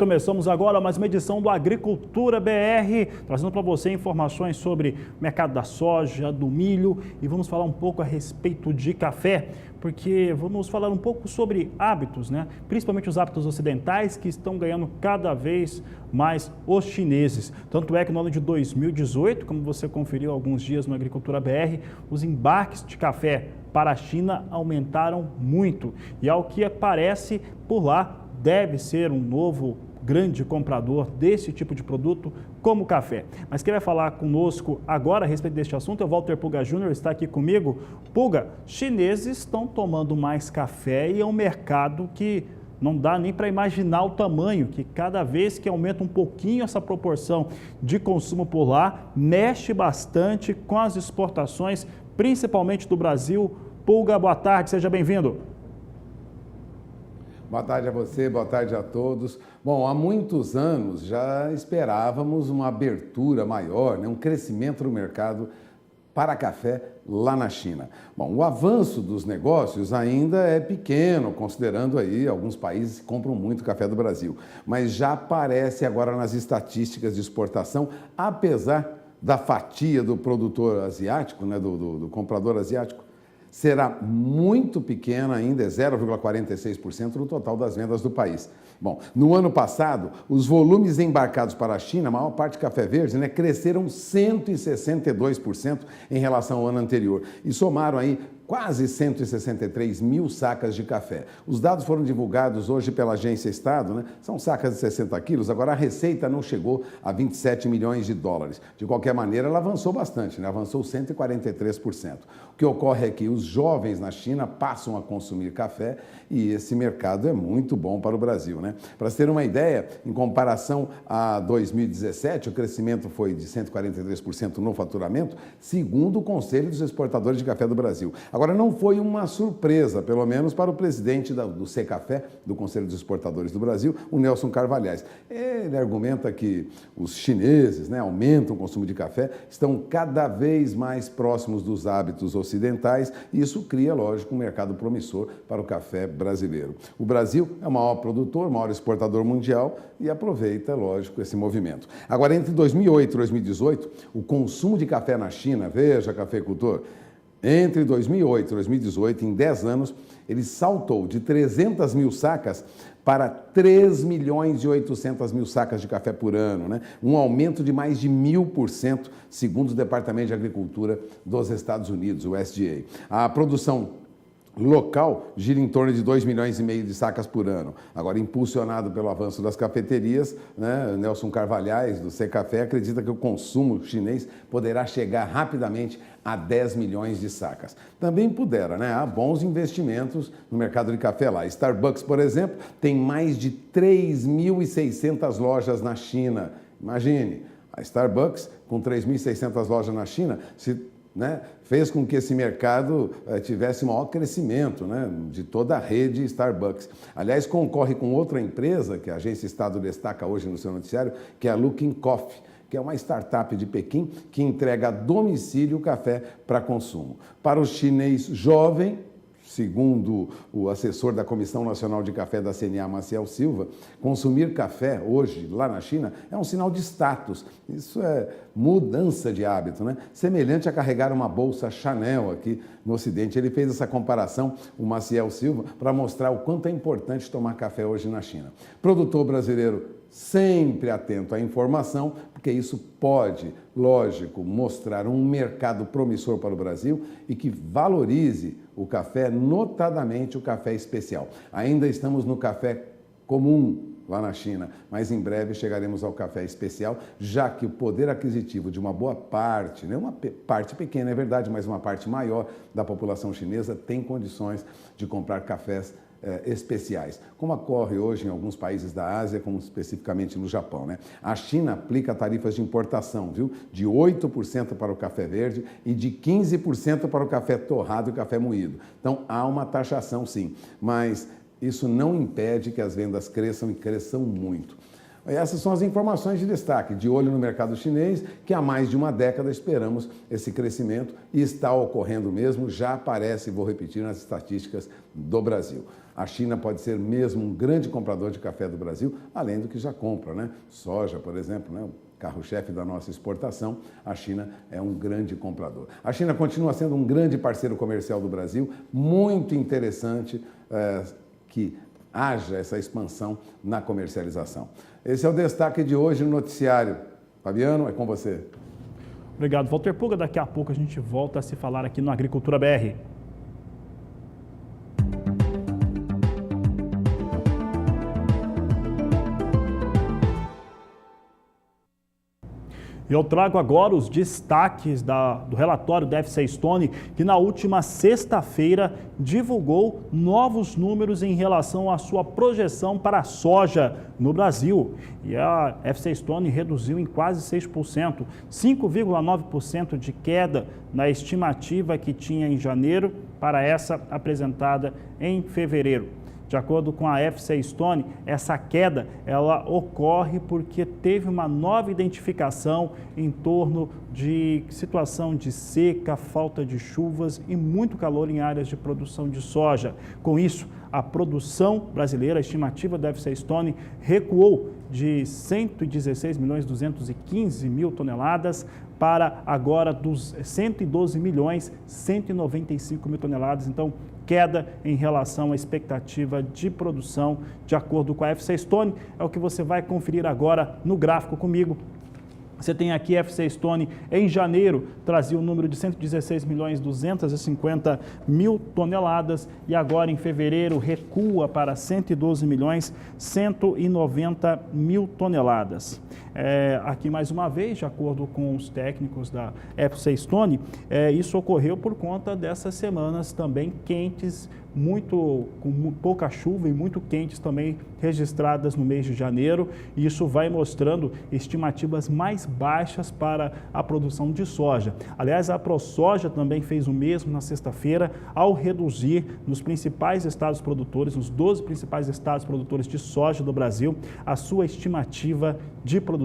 Começamos agora mais uma edição do Agricultura BR, trazendo para você informações sobre o mercado da soja, do milho e vamos falar um pouco a respeito de café, porque vamos falar um pouco sobre hábitos, né? Principalmente os hábitos ocidentais que estão ganhando cada vez mais os chineses. Tanto é que no ano de 2018, como você conferiu há alguns dias no Agricultura BR, os embarques de café para a China aumentaram muito e ao que parece por lá deve ser um novo grande comprador desse tipo de produto como o café. Mas quem vai falar conosco agora a respeito deste assunto é o Walter Puga Júnior, está aqui comigo. Puga, chineses estão tomando mais café e é um mercado que não dá nem para imaginar o tamanho, que cada vez que aumenta um pouquinho essa proporção de consumo por lá, mexe bastante com as exportações, principalmente do Brasil. Puga, boa tarde, seja bem-vindo. Boa tarde a você, boa tarde a todos. Bom, há muitos anos já esperávamos uma abertura maior, um crescimento no mercado para café lá na China. Bom, o avanço dos negócios ainda é pequeno, considerando aí alguns países que compram muito café do Brasil, mas já aparece agora nas estatísticas de exportação, apesar da fatia do produtor asiático, do comprador asiático, será muito pequena ainda, é 0,46% no total das vendas do país. Bom, no ano passado, os volumes embarcados para a China, a maior parte de café verde, cresceram 162% em relação ao ano anterior e somaram aí quase 163 mil sacas de café. Os dados foram divulgados hoje pela Agência Estado, são sacas de 60 quilos, agora a receita não chegou a 27 milhões de dólares. De qualquer maneira, ela avançou bastante, avançou 143%. O que ocorre é que os jovens na China passam a consumir café e esse mercado é muito bom para o Brasil. Para se ter uma ideia, em comparação a 2017, o crescimento foi de 143% no faturamento, segundo o Conselho dos Exportadores de Café do Brasil. Agora, não foi uma surpresa, pelo menos para o presidente do Secafé, do Conselho dos Exportadores do Brasil, o Nelson Carvalhais. Ele argumenta que os chineses aumentam o consumo de café, estão cada vez mais próximos dos hábitos ocidentais e isso cria, lógico, um mercado promissor para o café brasileiro. O Brasil é o maior produtor, o maior exportador mundial e aproveita, lógico, esse movimento. Agora, entre 2008 e 2018, o consumo de café na China, veja, cafeicultor, entre 2008 e 2018, em 10 anos, ele saltou de 300 mil sacas para 3 milhões e 800 mil sacas de café por ano, um aumento de mais de 1000%, segundo o Departamento de Agricultura dos Estados Unidos, o USDA. A produção local gira em torno de 2 milhões e meio de sacas por ano. Agora, impulsionado pelo avanço das cafeterias, Nelson Carvalhais, do Secafé, acredita que o consumo chinês poderá chegar rapidamente a 10 milhões de sacas. Também pudera, há bons investimentos no mercado de café lá. Starbucks, por exemplo, tem mais de 3.600 lojas na China. Imagine, a Starbucks, com 3.600 lojas na China, fez com que esse mercado tivesse maior crescimento de toda a rede Starbucks. Aliás, concorre com outra empresa, que a Agência Estado destaca hoje no seu noticiário, que é a Luckin Coffee, que é uma startup de Pequim que entrega a domicílio o café para consumo. Para o chinês jovem, segundo o assessor da Comissão Nacional de Café da CNA, Maciel Silva, consumir café hoje, lá na China, é um sinal de status. Isso é mudança de hábito, semelhante a carregar uma bolsa Chanel aqui no Ocidente. Ele fez essa comparação, o Maciel Silva, para mostrar o quanto é importante tomar café hoje na China. Produtor brasileiro sempre atento à informação, porque isso pode, lógico, mostrar um mercado promissor para o Brasil e que valorize o café, notadamente o café especial. Ainda estamos no café comum lá na China, mas em breve chegaremos ao café especial, já que o poder aquisitivo de uma boa parte, uma parte pequena, é verdade, mas uma parte maior da população chinesa tem condições de comprar cafés especiais, como ocorre hoje em alguns países da Ásia, como especificamente no Japão. A China aplica tarifas de importação, de 8% para o café verde e de 15% para o café torrado e café moído. Então, há uma taxação, sim, mas isso não impede que as vendas cresçam e cresçam muito. Essas são as informações de destaque, de olho no mercado chinês, que há mais de uma década esperamos esse crescimento e está ocorrendo mesmo, já aparece, vou repetir, nas estatísticas do Brasil. A China pode ser mesmo um grande comprador de café do Brasil, além do que já compra, né? Soja, por exemplo, né? O carro-chefe da nossa exportação, a China é um grande comprador. A China continua sendo um grande parceiro comercial do Brasil, muito interessante que haja essa expansão na comercialização. Esse é o destaque de hoje no noticiário. Fabiano, é com você. Obrigado, Walter Puga. Daqui a pouco a gente volta a se falar aqui no Agricultura BR. Eu trago agora os destaques do relatório da FCA Stone, que na última sexta-feira divulgou novos números em relação à sua projeção para a soja no Brasil. E a FCA Stone reduziu em quase 6%, 5,9% de queda na estimativa que tinha em janeiro para essa apresentada em fevereiro. De acordo com a FCA Stone, essa queda ela ocorre porque teve uma nova identificação em torno de situação de seca, falta de chuvas e muito calor em áreas de produção de soja. Com isso, a produção brasileira, a estimativa da FCA Stone, recuou de 116.215.000 toneladas para agora dos 112.195.000 toneladas. Então, queda em relação à expectativa de produção, de acordo com a FCA Stone, é o que você vai conferir agora no gráfico comigo. Você tem aqui a FCA Stone em janeiro, trazia o número de 116.250.000 toneladas e agora em fevereiro recua para 112.190.000 toneladas. Aqui mais uma vez, de acordo com os técnicos da FCA Stone, isso ocorreu por conta dessas semanas também quentes, com pouca chuva e muito quentes também registradas no mês de janeiro, e isso vai mostrando estimativas mais baixas para a produção de soja. Aliás, a ProSoja também fez o mesmo na sexta-feira, ao reduzir nos principais estados produtores, nos 12 principais estados produtores de soja do Brasil, a sua estimativa de produção.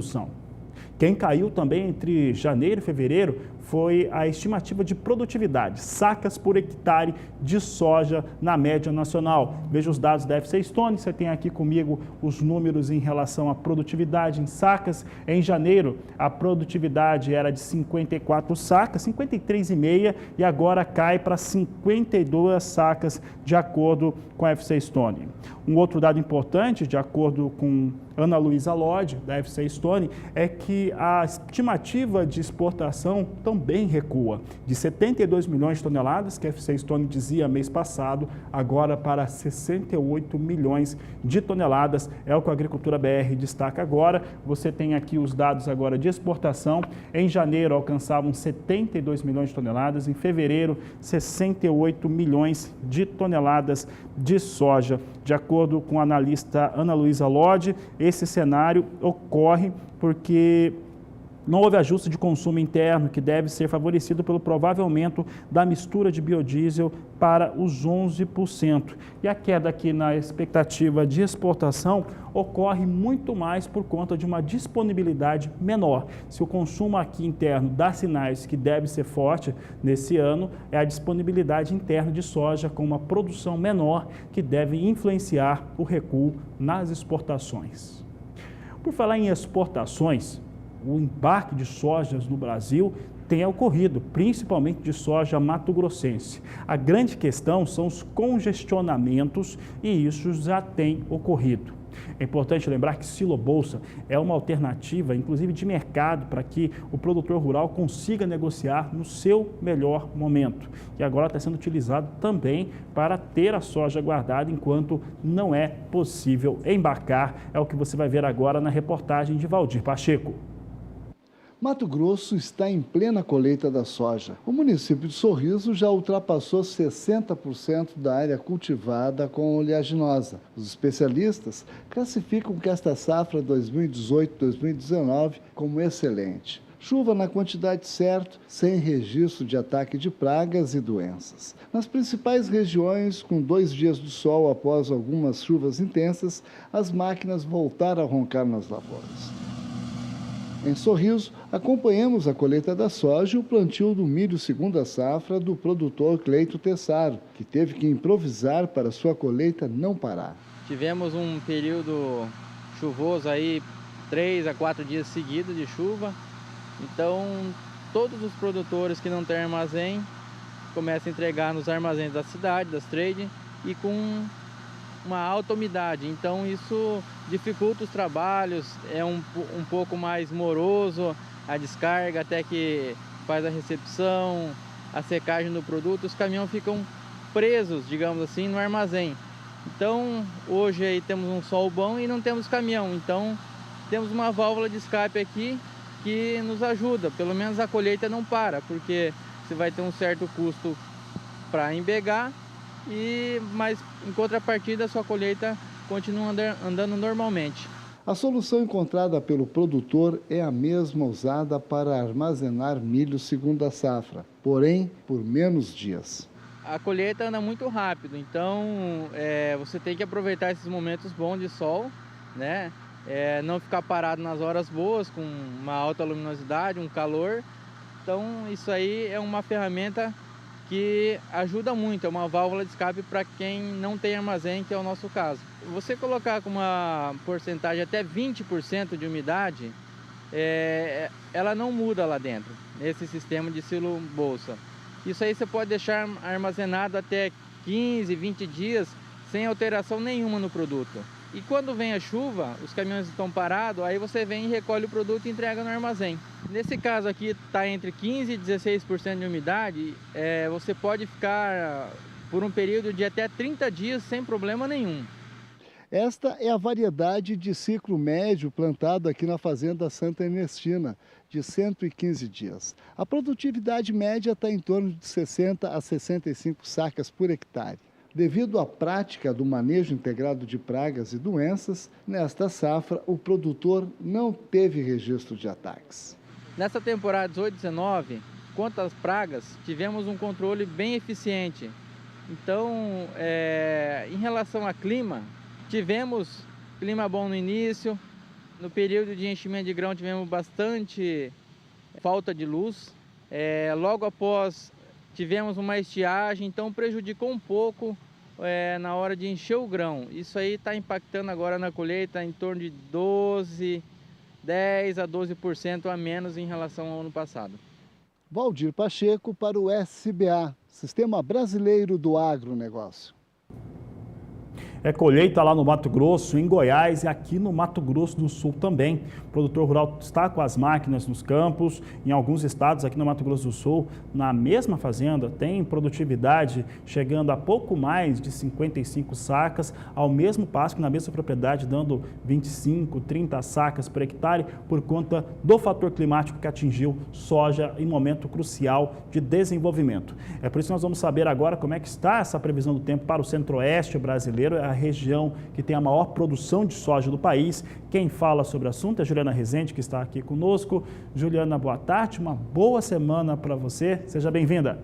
Quem caiu também entre janeiro e fevereiro foi a estimativa de produtividade, sacas por hectare de soja na média nacional. Veja os dados da FCA Stone, você tem aqui comigo os números em relação à produtividade em sacas. Em janeiro, a produtividade era de 54 sacas, 53,5, e agora cai para 52 sacas, de acordo com a FCA Stone. Um outro dado importante, de acordo com Ana Luísa Lodge, da FCA Stone, é que a estimativa de exportação também recua, de 72 milhões de toneladas, que a FCA Stone dizia mês passado, agora para 68 milhões de toneladas, é o que a Agricultura BR destaca agora. Você tem aqui os dados agora de exportação. Em janeiro alcançavam 72 milhões de toneladas, em fevereiro 68 milhões de toneladas de soja. De acordo com a analista Ana Luísa Lodge, esse cenário ocorre porque não houve ajuste de consumo interno, que deve ser favorecido pelo provável aumento da mistura de biodiesel para os 11%. E a queda aqui na expectativa de exportação ocorre muito mais por conta de uma disponibilidade menor. Se o consumo aqui interno dá sinais que deve ser forte nesse ano, é a disponibilidade interna de soja com uma produção menor que deve influenciar o recuo nas exportações. Por falar em exportações, o embarque de sojas no Brasil tem ocorrido, principalmente de soja mato-grossense. A grande questão são os congestionamentos e isso já tem ocorrido. É importante lembrar que silo-bolsa é uma alternativa, inclusive de mercado, para que o produtor rural consiga negociar no seu melhor momento. E agora está sendo utilizado também para ter a soja guardada enquanto não é possível embarcar. É o que você vai ver agora na reportagem de Valdir Pacheco. Mato Grosso está em plena colheita da soja. O município de Sorriso já ultrapassou 60% da área cultivada com oleaginosa. Os especialistas classificam que esta safra 2018-2019 como excelente. Chuva na quantidade certa, sem registro de ataque de pragas e doenças. Nas principais regiões, com 2 dias de sol após algumas chuvas intensas, as máquinas voltaram a roncar nas lavouras. Em Sorriso, acompanhamos a colheita da soja e o plantio do milho segunda safra do produtor Cleito Tessaro, que teve que improvisar para sua colheita não parar. Tivemos um período chuvoso aí, 3 a 4 dias seguidos de chuva. Então, todos os produtores que não têm armazém começam a entregar nos armazéns da cidade, das trade, e com uma alta umidade. Então, isso dificulta os trabalhos, é um pouco mais moroso a descarga, até que faz a recepção, a secagem do produto. Os caminhões ficam presos, digamos assim, no armazém. Então, hoje aí temos um sol bom e não temos caminhão. Então, temos uma válvula de escape aqui que nos ajuda, pelo menos a colheita não para, porque você vai ter um certo custo para embegar, mas em contrapartida a sua colheita continua andando normalmente. A solução encontrada pelo produtor é a mesma usada para armazenar milho segunda safra, porém por menos dias. A colheita anda muito rápido, então você tem que aproveitar esses momentos bons de sol, né? Não ficar parado nas horas boas, com uma alta luminosidade, um calor. Então isso aí é uma ferramenta que ajuda muito, é uma válvula de escape para quem não tem armazém, que é o nosso caso. Você colocar com uma porcentagem até 20% de umidade, ela não muda lá dentro, nesse sistema de silo bolsa. Isso aí você pode deixar armazenado até 15, 20 dias sem alteração nenhuma no produto. E quando vem a chuva, os caminhões estão parados, aí você vem, recolhe o produto e entrega no armazém. Nesse caso aqui está entre 15% e 16% de umidade, você pode ficar por um período de até 30 dias sem problema nenhum. Esta é a variedade de ciclo médio plantado aqui na Fazenda Santa Ernestina, de 115 dias. A produtividade média está em torno de 60 a 65 sacas por hectare. Devido à prática do manejo integrado de pragas e doenças, nesta safra o produtor não teve registro de ataques. Nessa temporada 18-19, quanto às pragas, tivemos um controle bem eficiente. Então, em relação a clima, tivemos clima bom no início. No período de enchimento de grão tivemos bastante falta de luz. Logo após tivemos uma estiagem, então prejudicou um pouco na hora de encher o grão. Isso aí está impactando agora na colheita em torno de 10 a 12% a menos em relação ao ano passado. Valdir Pacheco para o SBA, Sistema Brasileiro do Agronegócio. Colheita lá no Mato Grosso, em Goiás e aqui no Mato Grosso do Sul também. O produtor rural está com as máquinas nos campos. Em alguns estados aqui no Mato Grosso do Sul, na mesma fazenda, tem produtividade chegando a pouco mais de 55 sacas, ao mesmo passo que na mesma propriedade dando 25, 30 sacas por hectare, por conta do fator climático que atingiu soja em momento crucial de desenvolvimento. É por isso que nós vamos saber agora como é que está essa previsão do tempo para o centro-oeste brasileiro, a região que tem a maior produção de soja do país. Quem fala sobre o assunto é Juliana Rezende, que está aqui conosco. Juliana, boa tarde, uma boa semana para você, seja bem-vinda.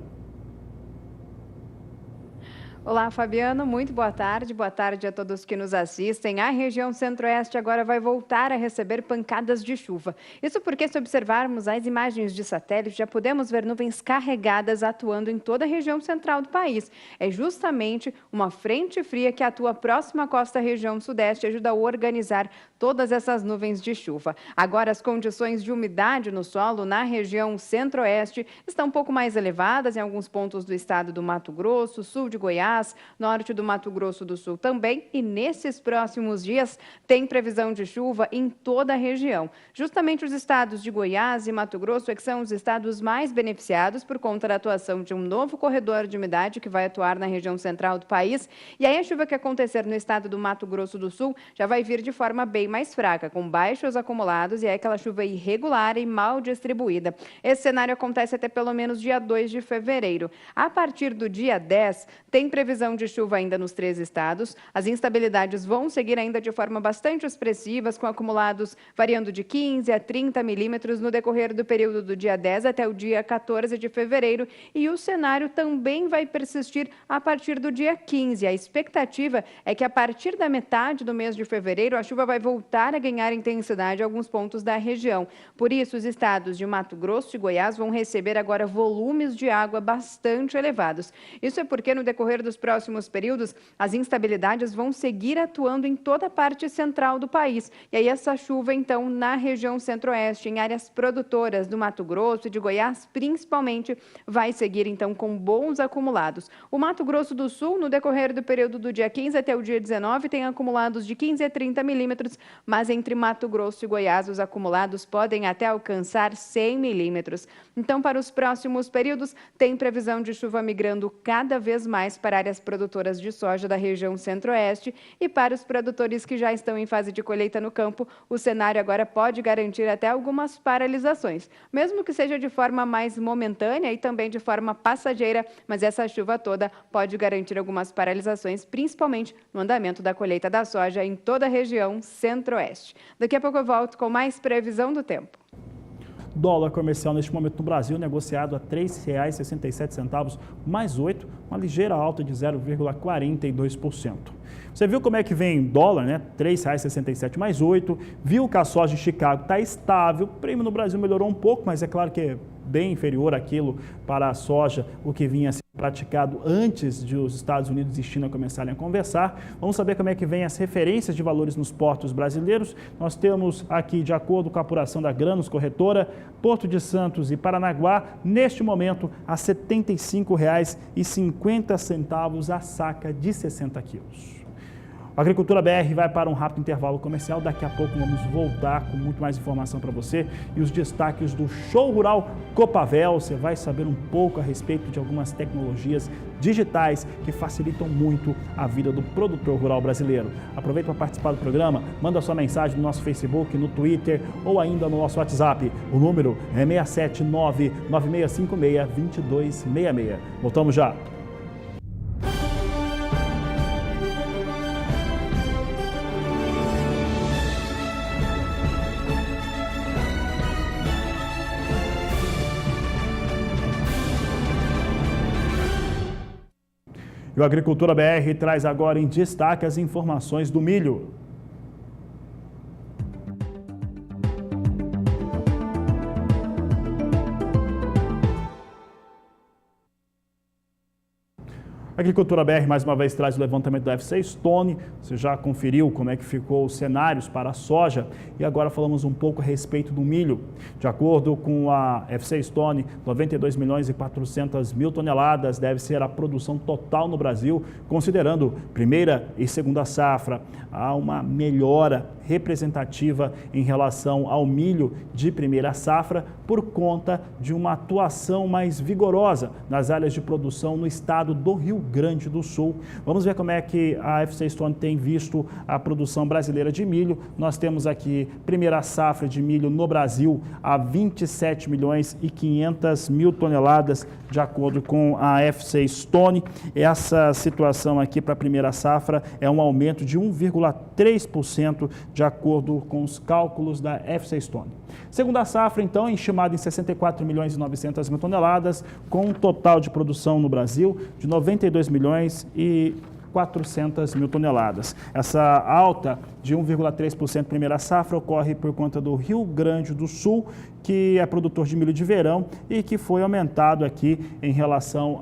Olá, Fabiano, muito boa tarde a todos que nos assistem. A região centro-oeste agora vai voltar a receber pancadas de chuva. Isso porque, se observarmos as imagens de satélite, já podemos ver nuvens carregadas atuando em toda a região central do país. É justamente uma frente fria que atua próxima à costa região sudeste e ajuda a organizar todas essas nuvens de chuva. Agora, as condições de umidade no solo na região centro-oeste estão um pouco mais elevadas em alguns pontos do estado do Mato Grosso, sul de Goiás, norte do Mato Grosso do Sul também, e nesses próximos dias tem previsão de chuva em toda a região. Justamente os estados de Goiás e Mato Grosso é que são os estados mais beneficiados por conta da atuação de um novo corredor de umidade que vai atuar na região central do país. E aí a chuva que acontecer no estado do Mato Grosso do Sul já vai vir de forma bem mais fraca, com baixos acumulados e é aquela chuva irregular e mal distribuída. Esse cenário acontece até pelo menos dia 2 de fevereiro. A partir do dia 10, tem previsão previsão de chuva ainda nos 3 estados. As instabilidades vão seguir ainda de forma bastante expressivas, com acumulados variando de 15 a 30 milímetros no decorrer do período do dia 10 até o dia 14 de fevereiro. E o cenário também vai persistir a partir do dia 15. A expectativa é que a partir da metade do mês de fevereiro, a chuva vai voltar a ganhar intensidade em alguns pontos da região. Por isso, os estados de Mato Grosso e Goiás vão receber agora volumes de água bastante elevados. Isso é porque no decorrer dos próximos períodos, as instabilidades vão seguir atuando em toda a parte central do país. E aí essa chuva, então, na região centro-oeste, em áreas produtoras do Mato Grosso e de Goiás, principalmente, vai seguir, então, com bons acumulados. O Mato Grosso do Sul, no decorrer do período do dia 15 até o dia 19, tem acumulados de 15 a 30 milímetros, mas entre Mato Grosso e Goiás, os acumulados podem até alcançar 100 milímetros. Então, para os próximos períodos, tem previsão de chuva migrando cada vez mais para áreas produtoras de soja da região centro-oeste, e para os produtores que já estão em fase de colheita no campo, o cenário agora pode garantir até algumas paralisações, mesmo que seja de forma mais momentânea e também de forma passageira, mas essa chuva toda pode garantir algumas paralisações, principalmente no andamento da colheita da soja em toda a região centro-oeste. Daqui a pouco eu volto com mais previsão do tempo. Dólar comercial neste momento no Brasil negociado a R$ 3,67 mais 8, uma ligeira alta de 0,42%. Você viu como é que vem dólar, né? R$ 3,67 mais 8. Viu que a soja em Chicago está estável. O prêmio no Brasil melhorou um pouco, mas é claro que é bem inferior àquilo para a soja, o que vinha sendo praticado antes de os Estados Unidos e China começarem a conversar. Vamos saber como é que vem as referências de valores nos portos brasileiros. Nós temos aqui, de acordo com a apuração da Granos Corretora, Porto de Santos e Paranaguá, neste momento, a R$ 75,50 a saca de 60 quilos. A Agricultura BR vai para um rápido intervalo comercial. Daqui a pouco vamos voltar com muito mais informação para você e os destaques do Show Rural Copavel. Você vai saber um pouco a respeito de algumas tecnologias digitais que facilitam muito a vida do produtor rural brasileiro. Aproveita para participar do programa, manda sua mensagem no nosso Facebook, no Twitter ou ainda no nosso WhatsApp. O número é 679-9656-2266. Voltamos já. E o Agricultura BR traz agora em destaque as informações do milho. A Agricultura BR mais uma vez traz o levantamento da FC Stone. Você já conferiu como é que ficou os cenários para a soja e agora falamos um pouco a respeito do milho. De acordo com a FC Stone, 92.400.000 toneladas deve ser a produção total no Brasil, considerando primeira e segunda safra. Há uma melhora representativa em relação ao milho de primeira safra por conta de uma atuação mais vigorosa nas áreas de produção no estado do Rio Grande do Sul. Vamos ver como é que a FC Stone tem visto a produção brasileira de milho. Nós temos aqui primeira safra de milho no Brasil a 27.500.000 toneladas, de acordo com a FC Stone. Essa situação aqui para a primeira safra é um aumento de 1,3%, de acordo com os cálculos da FC Stone. Segunda safra, então, estimada em 64.900.000 toneladas, com um total de produção no Brasil de 92.400.000 toneladas. Essa alta de 1,3% primeira safra ocorre por conta do Rio Grande do Sul, que é produtor de milho de verão e que foi aumentado aqui em relação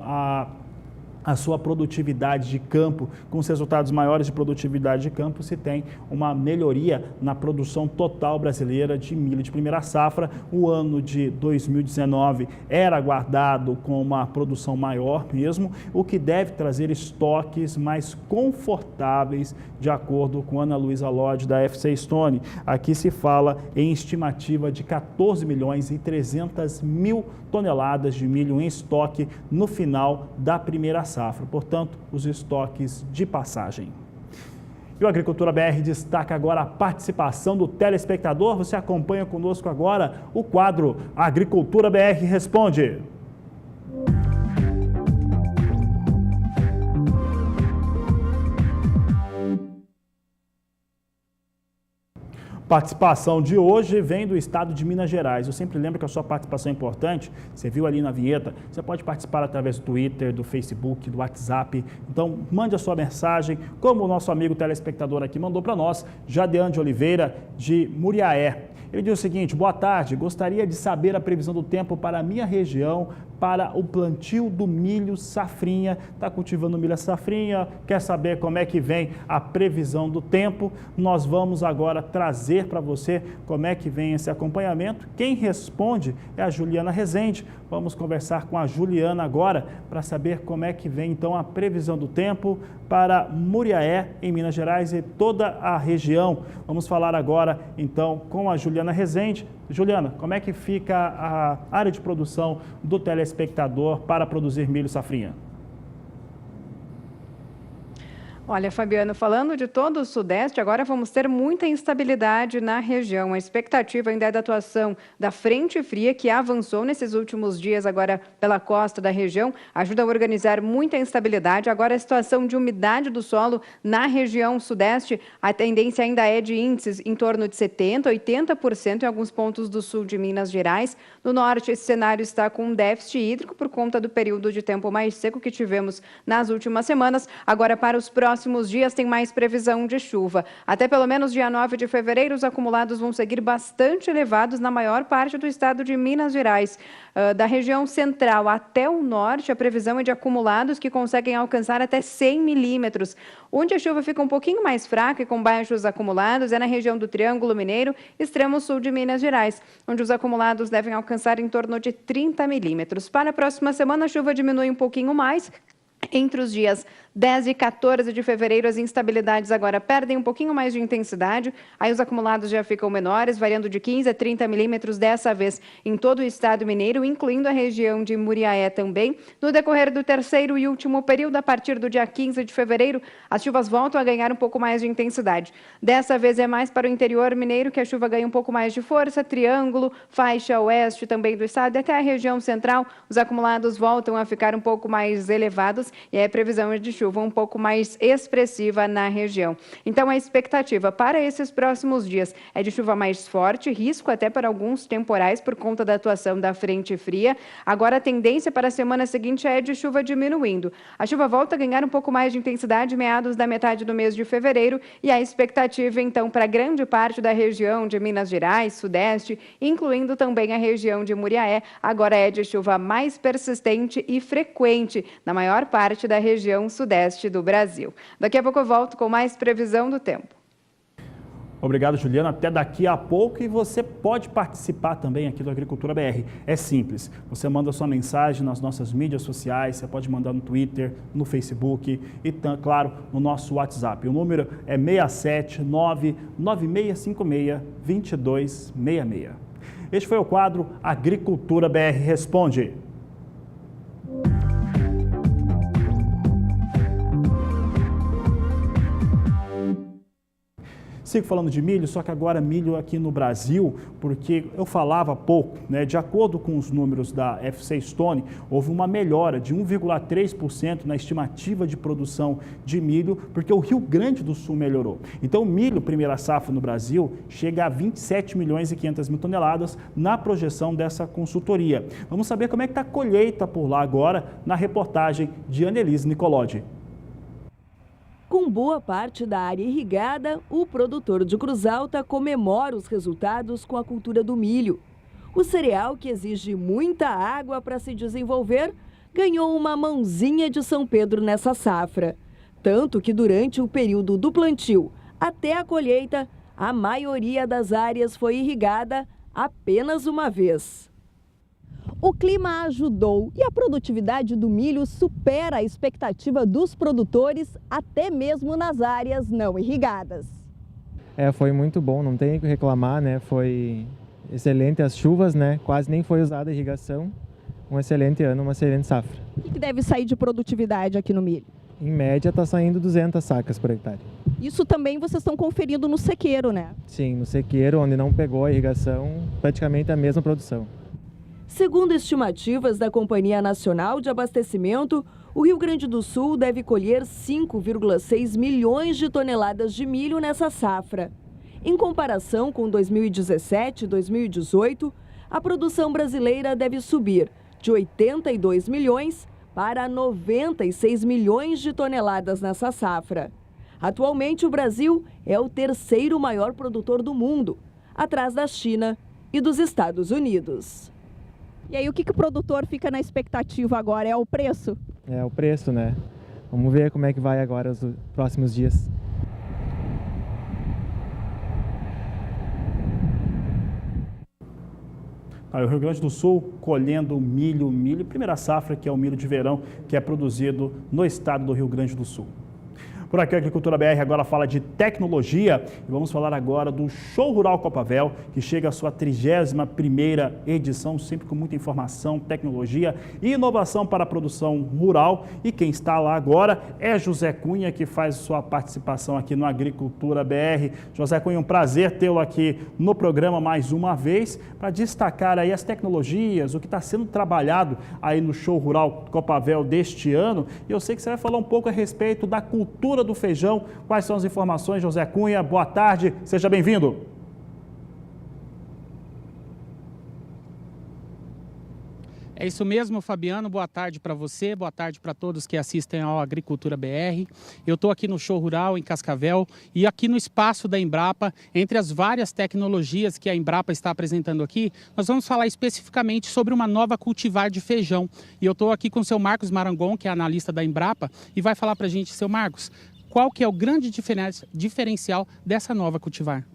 a sua produtividade de campo. Com os resultados maiores de produtividade de campo, se tem uma melhoria na produção total brasileira de milho de primeira safra. O ano de 2019 era aguardado com uma produção maior mesmo, o que deve trazer estoques mais confortáveis, de acordo com Ana Luísa Lodge, da FC Stone. Aqui se fala em estimativa de 14.300.000 toneladas de milho em estoque no final da primeira safra, portanto, os estoques de passagem. E o Agricultura BR destaca agora a participação do telespectador. Você acompanha conosco agora o quadro Agricultura BR Responde. Participação de hoje vem do estado de Minas Gerais. Eu sempre lembro que a sua participação é importante. Você viu ali na vinheta. Você pode participar através do Twitter, do Facebook, do WhatsApp. Então, mande a sua mensagem, como o nosso amigo telespectador aqui mandou para nós, Jadean de Oliveira, de Muriaé. Ele diz o seguinte: boa tarde, gostaria de saber a previsão do tempo para a minha região, para o plantio do milho safrinha. Está cultivando milho safrinha, quer saber como é que vem a previsão do tempo? Nós vamos agora trazer para você como é que vem esse acompanhamento. Quem responde é a Juliana Rezende. Vamos conversar com a Juliana agora para saber como é que vem então a previsão do tempo para Muriaé, em Minas Gerais, e toda a região. Vamos falar agora então com a Juliana Rezende. Juliana, como é que fica a área de produção do telespectador para produzir milho safrinha? Olha, Fabiano, falando de todo o Sudeste, agora vamos ter muita instabilidade na região. A expectativa ainda é da atuação da frente fria, que avançou nesses últimos dias agora pela costa da região, ajuda a organizar muita instabilidade. Agora a situação de umidade do solo na região Sudeste, a tendência ainda é de índices em torno de 70%, 80% em alguns pontos do sul de Minas Gerais. No norte, esse cenário está com um déficit hídrico por conta do período de tempo mais seco que tivemos nas últimas semanas. Agora, para os próximos dias tem mais previsão de chuva. Até pelo menos dia 9 de fevereiro, os acumulados vão seguir bastante elevados na maior parte do estado de Minas Gerais. Da região central até o norte, a previsão é de acumulados que conseguem alcançar até 100 milímetros. Onde a chuva fica um pouquinho mais fraca e com baixos acumulados é na região do Triângulo Mineiro, extremo sul de Minas Gerais, onde os acumulados devem alcançar em torno de 30 milímetros. Para a próxima semana, a chuva diminui um pouquinho mais. Entre os dias 10 e 14 de fevereiro, as instabilidades agora perdem um pouquinho mais de intensidade, aí os acumulados já ficam menores, variando de 15 a 30 milímetros dessa vez em todo o estado mineiro, incluindo a região de Muriaé também. No decorrer do terceiro e último período, a partir do dia 15 de fevereiro, as chuvas voltam a ganhar um pouco mais de intensidade. Dessa vez é mais para o interior mineiro que a chuva ganha um pouco mais de força, Triângulo, faixa oeste também do estado, e até a região central, os acumulados voltam a ficar um pouco mais elevados, e a previsão é de chuva um pouco mais expressiva na região. Então, a expectativa para esses próximos dias é de chuva mais forte, risco até para alguns temporais por conta da atuação da frente fria. Agora, a tendência para a semana seguinte é de chuva diminuindo. A chuva volta a ganhar um pouco mais de intensidade meados da metade do mês de fevereiro, e a expectativa, então, para grande parte da região de Minas Gerais, Sudeste, incluindo também a região de Muriaé, agora é de chuva mais persistente e frequente na maior parte da região Sudeste do Brasil. Daqui a pouco eu volto com mais previsão do tempo. Obrigado, Juliana. Até daqui a pouco, e você pode participar também aqui do Agricultura BR. É simples, você manda sua mensagem nas nossas mídias sociais, você pode mandar no Twitter, no Facebook e, claro, no nosso WhatsApp. O número é 679-9656-2266. Este foi o quadro Agricultura BR Responde. Sigo falando de milho, só que agora milho aqui no Brasil, porque eu falava há pouco, né, de acordo com os números da FC Stone, houve uma melhora de 1,3% na estimativa de produção de milho, porque o Rio Grande do Sul melhorou. Então, o milho, primeira safra no Brasil, chega a 27 milhões e 500 mil toneladas na projeção dessa consultoria. Vamos saber como é que está a colheita por lá agora, na reportagem de Annelise Nicolodi. Com boa parte da área irrigada, o produtor de Cruz Alta comemora os resultados com a cultura do milho. O cereal, que exige muita água para se desenvolver, ganhou uma mãozinha de São Pedro nessa safra. Tanto que durante o período do plantio até a colheita, a maioria das áreas foi irrigada apenas uma vez. O clima ajudou e a produtividade do milho supera a expectativa dos produtores, até mesmo nas áreas não irrigadas. Foi muito bom, não tem o que reclamar, né? Foi excelente as chuvas, né? Quase nem foi usada a irrigação. Um excelente ano, uma excelente safra. O que deve sair de produtividade aqui no milho? Em média está saindo 200 sacas por hectare. Isso também vocês estão conferindo no sequeiro, né? Sim, no sequeiro, onde não pegou a irrigação, praticamente a mesma produção. Segundo estimativas da Companhia Nacional de Abastecimento, o Rio Grande do Sul deve colher 5,6 milhões de toneladas de milho nessa safra. Em comparação com 2017 e 2018, a produção brasileira deve subir de 82 milhões para 96 milhões de toneladas nessa safra. Atualmente, o Brasil é o terceiro maior produtor do mundo, atrás da China e dos Estados Unidos. E aí, o que o produtor fica na expectativa agora? É o preço? É o preço, né? Vamos ver como é que vai agora os próximos dias. O Rio Grande do Sul colhendo milho, primeira safra, que é o milho de verão, que é produzido no estado do Rio Grande do Sul. Por aqui, a Agricultura BR agora fala de tecnologia e vamos falar agora do Show Rural Copavel, que chega à sua 31ª edição, sempre com muita informação, tecnologia e inovação para a produção rural. E quem está lá agora é José Cunha, que faz sua participação aqui no Agricultura BR. José Cunha, um prazer tê-lo aqui no programa mais uma vez, para destacar aí as tecnologias, o que está sendo trabalhado aí no Show Rural Copavel deste ano. E eu sei que você vai falar um pouco a respeito da cultura do feijão. Quais são as informações, José Cunha? Boa tarde, seja bem-vindo. É isso mesmo, Fabiano. Boa tarde para você, boa tarde para todos que assistem ao Agricultura BR. Eu estou aqui no Show Rural, em Cascavel, e aqui no espaço da Embrapa, entre as várias tecnologias que a Embrapa está apresentando aqui, nós vamos falar especificamente sobre uma nova cultivar de feijão. E eu estou aqui com o seu Marcos Marangon, que é analista da Embrapa, e vai falar para a gente, seu Marcos, qual que é o grande diferencial dessa nova cultivar?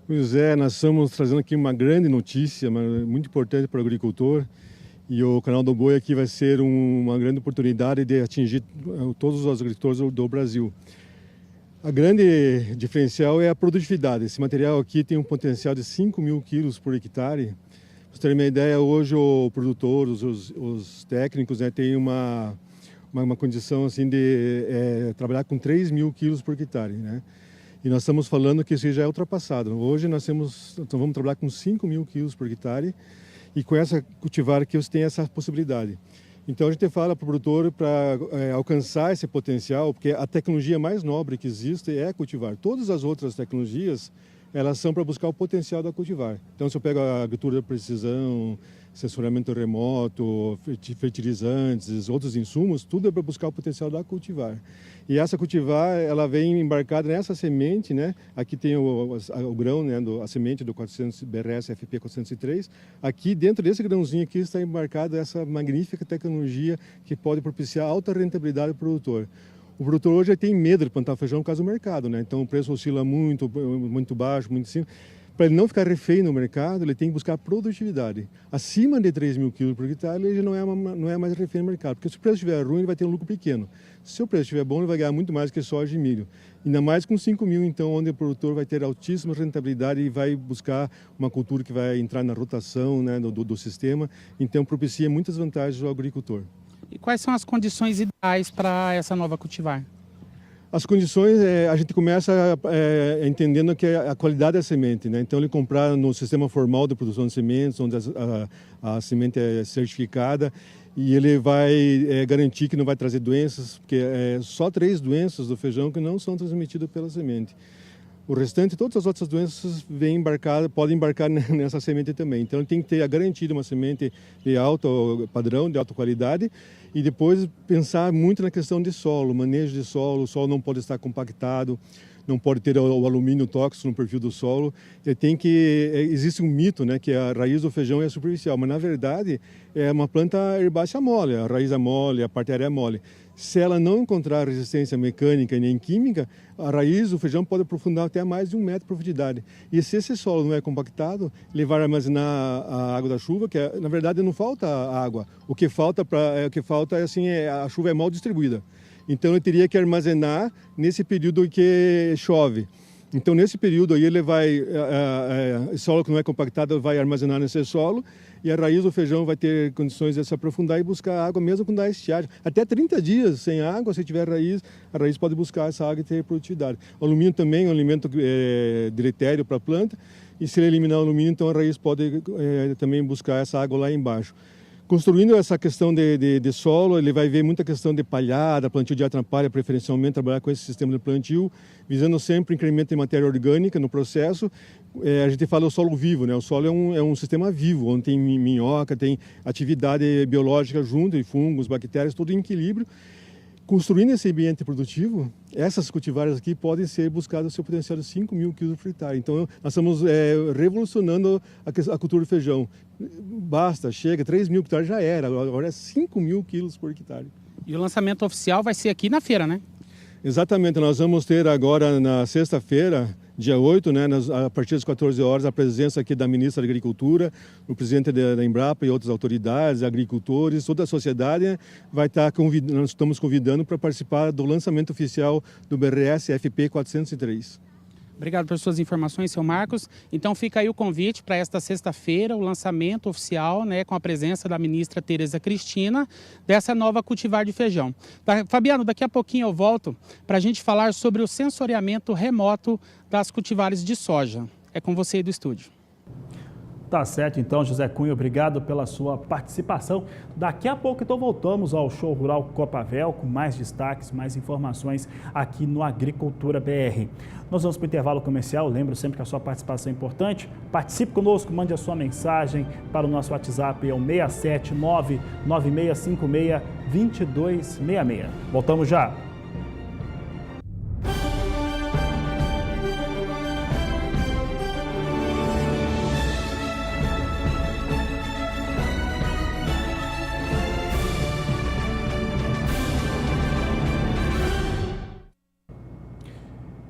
Pois é, nós estamos trazendo aqui uma grande notícia, muito importante para o agricultor. E o canal do Boi aqui vai ser uma grande oportunidade de atingir todos os agricultores do Brasil. A grande diferencial é a produtividade. Esse material aqui tem um potencial de 5.000 quilos por hectare. Para você ter uma ideia, hoje o produtor, os técnicos, né, têm uma condição assim de trabalhar com 3.000 quilos por hectare, né? E nós estamos falando que isso já é ultrapassado. Hoje nós vamos trabalhar com 5.000 quilos por hectare e com essa cultivar que você tem essa possibilidade. Então a gente fala para o produtor para alcançar esse potencial, porque a tecnologia mais nobre que existe é cultivar. Todas as outras tecnologias, elas são para buscar o potencial da cultivar. Então se eu pego a agricultura de precisão, sensoramento remoto, fertilizantes, outros insumos, tudo é para buscar o potencial da cultivar. E essa cultivar, ela vem embarcada nessa semente, né? Aqui tem o grão, né? A semente do 400 BRS FP 403. Aqui, dentro desse grãozinho aqui, está embarcada essa magnífica tecnologia que pode propiciar alta rentabilidade para o produtor. O produtor hoje tem medo de plantar feijão por causa do mercado, né? Então o preço oscila muito baixo, muito cima. Para ele não ficar refém no mercado, ele tem que buscar produtividade. Acima de 3.000 quilos por hectare, ele já não é mais refém no mercado. Porque se o preço estiver ruim, ele vai ter um lucro pequeno. Se o preço estiver bom, ele vai ganhar muito mais que soja e milho. Ainda mais com 5.000, então, onde o produtor vai ter altíssima rentabilidade e vai buscar uma cultura que vai entrar na rotação, né, do sistema. Então, propicia muitas vantagens ao agricultor. E quais são as condições ideais para essa nova cultivar? As condições, a gente começa entendendo que é a qualidade da semente, né? Então ele comprar no sistema formal de produção de sementes, onde a semente é certificada, e ele vai garantir que não vai trazer doenças, porque só 3 doenças do feijão que não são transmitidas pela semente. O restante, todas as outras doenças podem embarcar nessa semente também. Então ele tem que ter a garantia de uma semente de alto padrão, de alta qualidade, e depois pensar muito na questão de solo, manejo de solo. O solo não pode estar compactado, não pode ter o alumínio tóxico no perfil do solo. Existe um mito, né, que a raiz do feijão é superficial, mas na verdade é uma planta herbácea mole, a raiz é mole, a parte aérea é mole. Se ela não encontrar resistência mecânica nem química, a raiz do feijão pode aprofundar até mais de 1 metro de profundidade. E se esse solo não é compactado, ele vai armazenar a água da chuva, que na verdade não falta água. O que falta a chuva é mal distribuída. Então ele teria que armazenar nesse período que chove. Então nesse período aí ele vai, solo que não é compactado vai armazenar nesse solo, e a raiz do feijão vai ter condições de se aprofundar e buscar água mesmo quando dá estiagem. Até 30 dias sem água, se tiver raiz, a raiz pode buscar essa água e ter produtividade. O alumínio também é um alimento deletério para a planta, e se ele eliminar o alumínio, então a raiz pode também buscar essa água lá embaixo. Construindo essa questão de solo, ele vai ver muita questão de palhada, plantio de atrapalha, preferencialmente trabalhar com esse sistema de plantio, visando sempre incremento de matéria orgânica no processo. A gente fala o solo vivo, né? O solo é um sistema vivo, onde tem minhoca, tem atividade biológica junto, e fungos, bactérias, tudo em equilíbrio. Construindo esse ambiente produtivo, essas cultivares aqui podem ser buscadas o seu potencial de 5.000 quilos por hectare. Então, nós estamos revolucionando a cultura de feijão. Basta, chega, 3.000 hectares já era, agora é 5.000 quilos por hectare. E o lançamento oficial vai ser aqui na feira, né? Exatamente, nós vamos ter agora na sexta-feira, dia 8, né, a partir das 14 horas, a presença aqui da ministra da Agricultura, o presidente da Embrapa e outras autoridades, agricultores, toda a sociedade, né, vai estar nós estamos convidando para participar do lançamento oficial do BRS FP 403. Obrigado pelas suas informações, seu Marcos. Então fica aí o convite para esta sexta-feira, o lançamento oficial, né, com a presença da ministra Tereza Cristina, dessa nova cultivar de feijão. Fabiano, daqui a pouquinho eu volto para a gente falar sobre o sensoriamento remoto das cultivares de soja. É com você aí do estúdio. Tá certo, então, José Cunha, obrigado pela sua participação. Daqui a pouco, então, voltamos ao Show Rural Copavel com mais destaques, mais informações aqui no Agricultura BR. Nós vamos para o intervalo comercial. Lembro sempre que a sua participação é importante. Participe conosco, mande a sua mensagem para o nosso WhatsApp, é o 679-9656-2266. Voltamos já.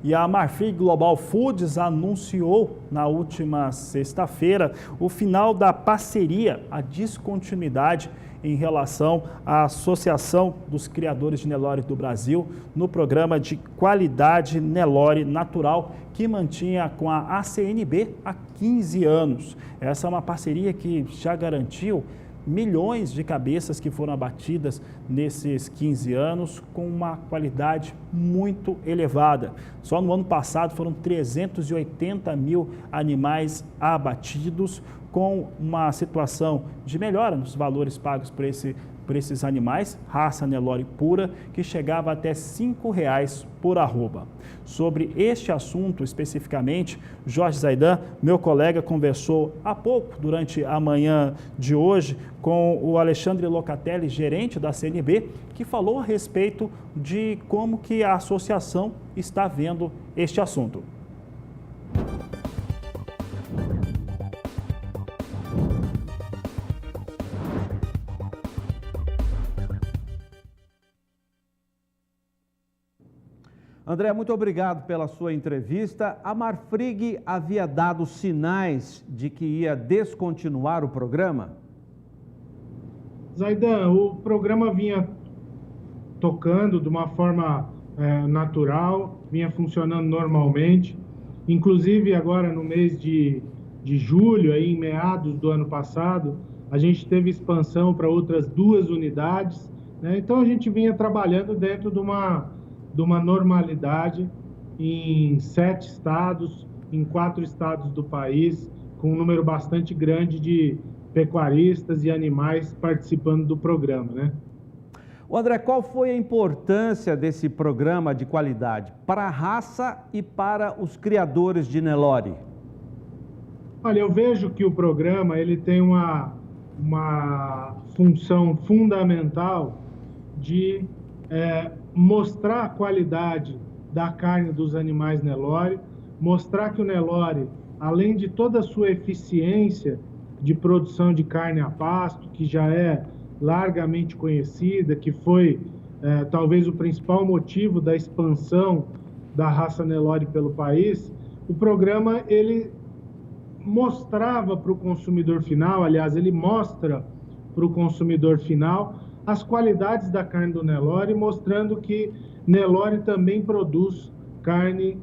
E a Marfrig Global Foods anunciou na última sexta-feira o final da parceria, a descontinuidade em relação à Associação dos Criadores de Nelore do Brasil no programa de qualidade Nelore natural que mantinha com a ACNB há 15 anos. Essa é uma parceria que já garantiu milhões de cabeças que foram abatidas nesses 15 anos com uma qualidade muito elevada. Só no ano passado foram 380 mil animais abatidos, com uma situação de melhora nos valores pagos por esses animais, raça Nelore pura, que chegava até R$ 5,00 por arroba. Sobre este assunto especificamente, Jorge Zaidan, meu colega, conversou há pouco, durante a manhã de hoje, com o Alexandre Locatelli, gerente da CNB, que falou a respeito de como que a associação está vendo este assunto. André, muito obrigado pela sua entrevista. A Marfrig havia dado sinais de que ia descontinuar o programa? Zaidan, o programa vinha tocando de uma forma natural, vinha funcionando normalmente. Inclusive, agora no mês de julho, aí, em meados do ano passado, a gente teve expansão para outras 2 unidades, né? Então, a gente vinha trabalhando dentro de uma normalidade em 7 estados, em 4 estados do país, com um número bastante grande de pecuaristas e animais participando do programa, né? O André, qual foi a importância desse programa de qualidade para a raça e para os criadores de Nelore? Olha, eu vejo que o programa ele tem uma função fundamental de mostrar a qualidade da carne dos animais Nelore, mostrar que o Nelore, além de toda a sua eficiência de produção de carne a pasto, que já é largamente conhecida, que foi talvez o principal motivo da expansão da raça Nelore pelo país, o programa ele mostrava para o consumidor final, aliás, ele mostra para o consumidor final as qualidades da carne do Nelore, mostrando que Nelore também produz carne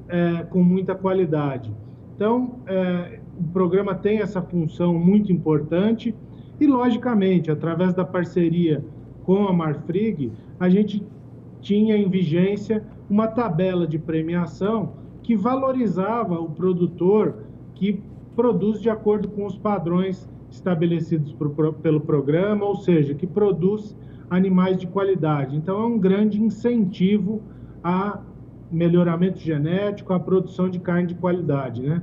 com muita qualidade. Então, o programa tem essa função muito importante e, logicamente, através da parceria com a Marfrig, a gente tinha em vigência uma tabela de premiação que valorizava o produtor que produz de acordo com os padrões estabelecidos pelo programa, ou seja, que produz animais de qualidade. Então, é um grande incentivo a melhoramento genético, a produção de carne de qualidade, né?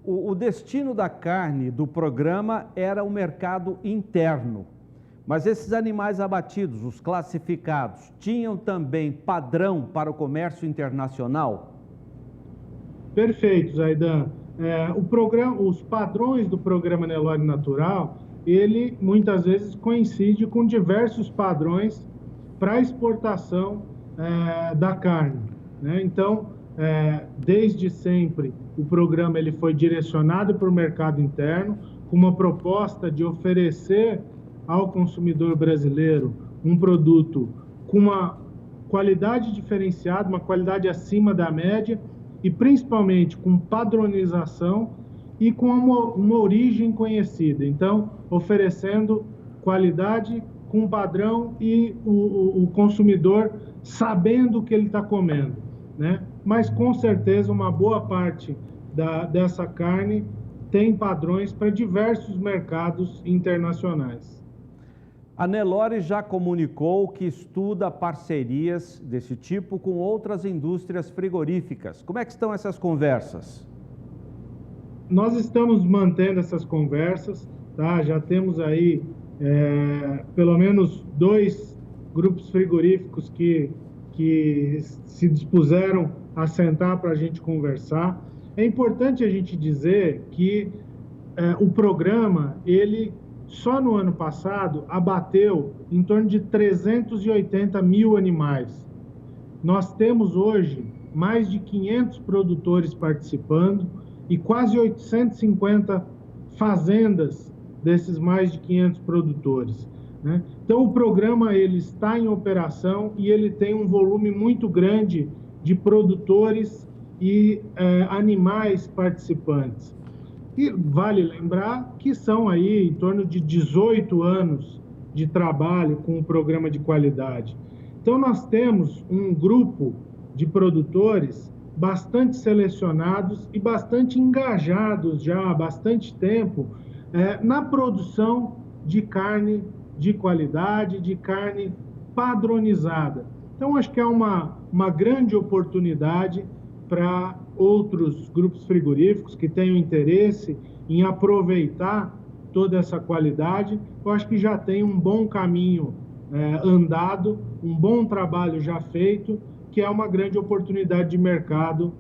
O destino da carne do programa era o mercado interno, mas esses animais abatidos, os classificados, tinham também padrão para o comércio internacional? Perfeito, Zaidan. Os padrões do programa Nelore Natural, ele muitas vezes coincide com diversos padrões para exportação da carne, né? Então, desde sempre, o programa ele foi direcionado para o mercado interno, com uma proposta de oferecer ao consumidor brasileiro um produto com uma qualidade diferenciada, uma qualidade acima da média, e principalmente com padronização e com uma origem conhecida. Então, oferecendo qualidade com padrão e o consumidor sabendo o que ele está comendo, né? Mas, com certeza, uma boa parte dessa carne tem padrões para diversos mercados internacionais. A Nelore já comunicou que estuda parcerias desse tipo com outras indústrias frigoríficas. Como é que estão essas conversas? Nós estamos mantendo essas conversas, tá? Já temos aí pelo menos 2 grupos frigoríficos que se dispuseram a sentar para a gente conversar. É importante a gente dizer que o programa, ele só no ano passado abateu em torno de 380 mil animais. Nós temos hoje mais de 500 produtores participando e quase 850 fazendas desses mais de 500 produtores, né? Então o programa ele está em operação e ele tem um volume muito grande de produtores e animais participantes. E vale lembrar que são aí em torno de 18 anos de trabalho com o programa de qualidade. Então nós temos um grupo de produtores bastante selecionados e bastante engajados já há bastante tempo na produção de carne de qualidade, de carne padronizada. Então acho que é uma grande oportunidade para outros grupos frigoríficos que tenham interesse em aproveitar toda essa qualidade. Eu acho que já tem um bom caminho andado, um bom trabalho já feito, que é uma grande oportunidade de mercado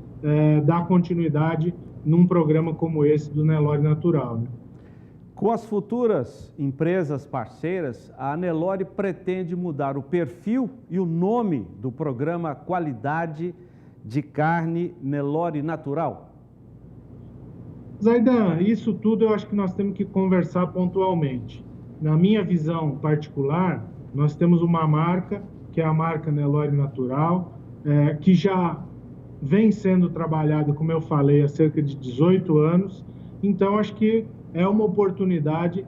dar continuidade num programa como esse do Nelore Natural, né? Com as futuras empresas parceiras, a Nelore pretende mudar o perfil e o nome do programa Qualidade de Carne Nelore Natural? Zaidan, isso tudo eu acho que nós temos que conversar pontualmente. Na minha visão particular, nós temos uma marca, que é a marca Nelore Natural, que já vem sendo trabalhada, como eu falei, há cerca de 18 anos. Então, acho que é uma oportunidade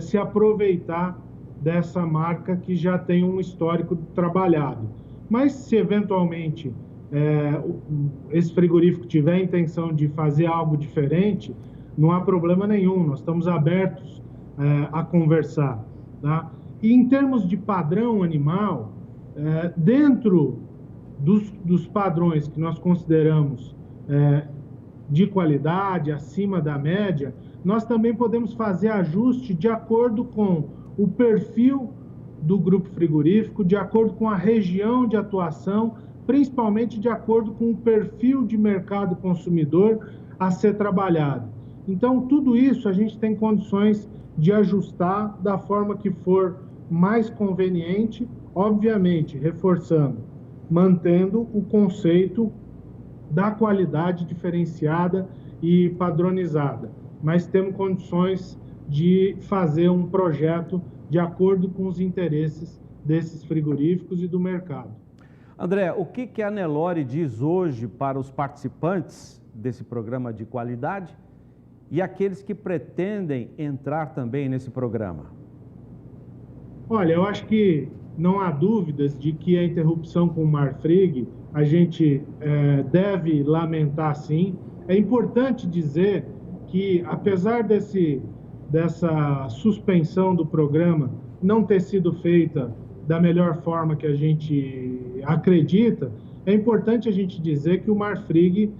se aproveitar dessa marca que já tem um histórico trabalhado. Mas, se eventualmente esse frigorífico tiver a intenção de fazer algo diferente, não há problema nenhum, nós estamos abertos a conversar, tá? E em termos de padrão animal, dentro dos padrões que nós consideramos de qualidade, acima da média, nós também podemos fazer ajuste de acordo com o perfil do grupo frigorífico, de acordo com a região de atuação, principalmente de acordo com o perfil de mercado consumidor a ser trabalhado. Então, tudo isso a gente tem condições de ajustar da forma que for mais conveniente, obviamente, reforçando, mantendo o conceito da qualidade diferenciada e padronizada, mas temos condições de fazer um projeto de acordo com os interesses desses frigoríficos e do mercado. André, o que a Nelore diz hoje para os participantes desse programa de qualidade e aqueles que pretendem entrar também nesse programa? Olha, eu acho que não há dúvidas de que a interrupção com o Marfrig a gente deve lamentar sim. É importante dizer que, apesar desse dessa suspensão do programa não ter sido feita da melhor forma que a gente acredita, é importante a gente dizer que o Marfrig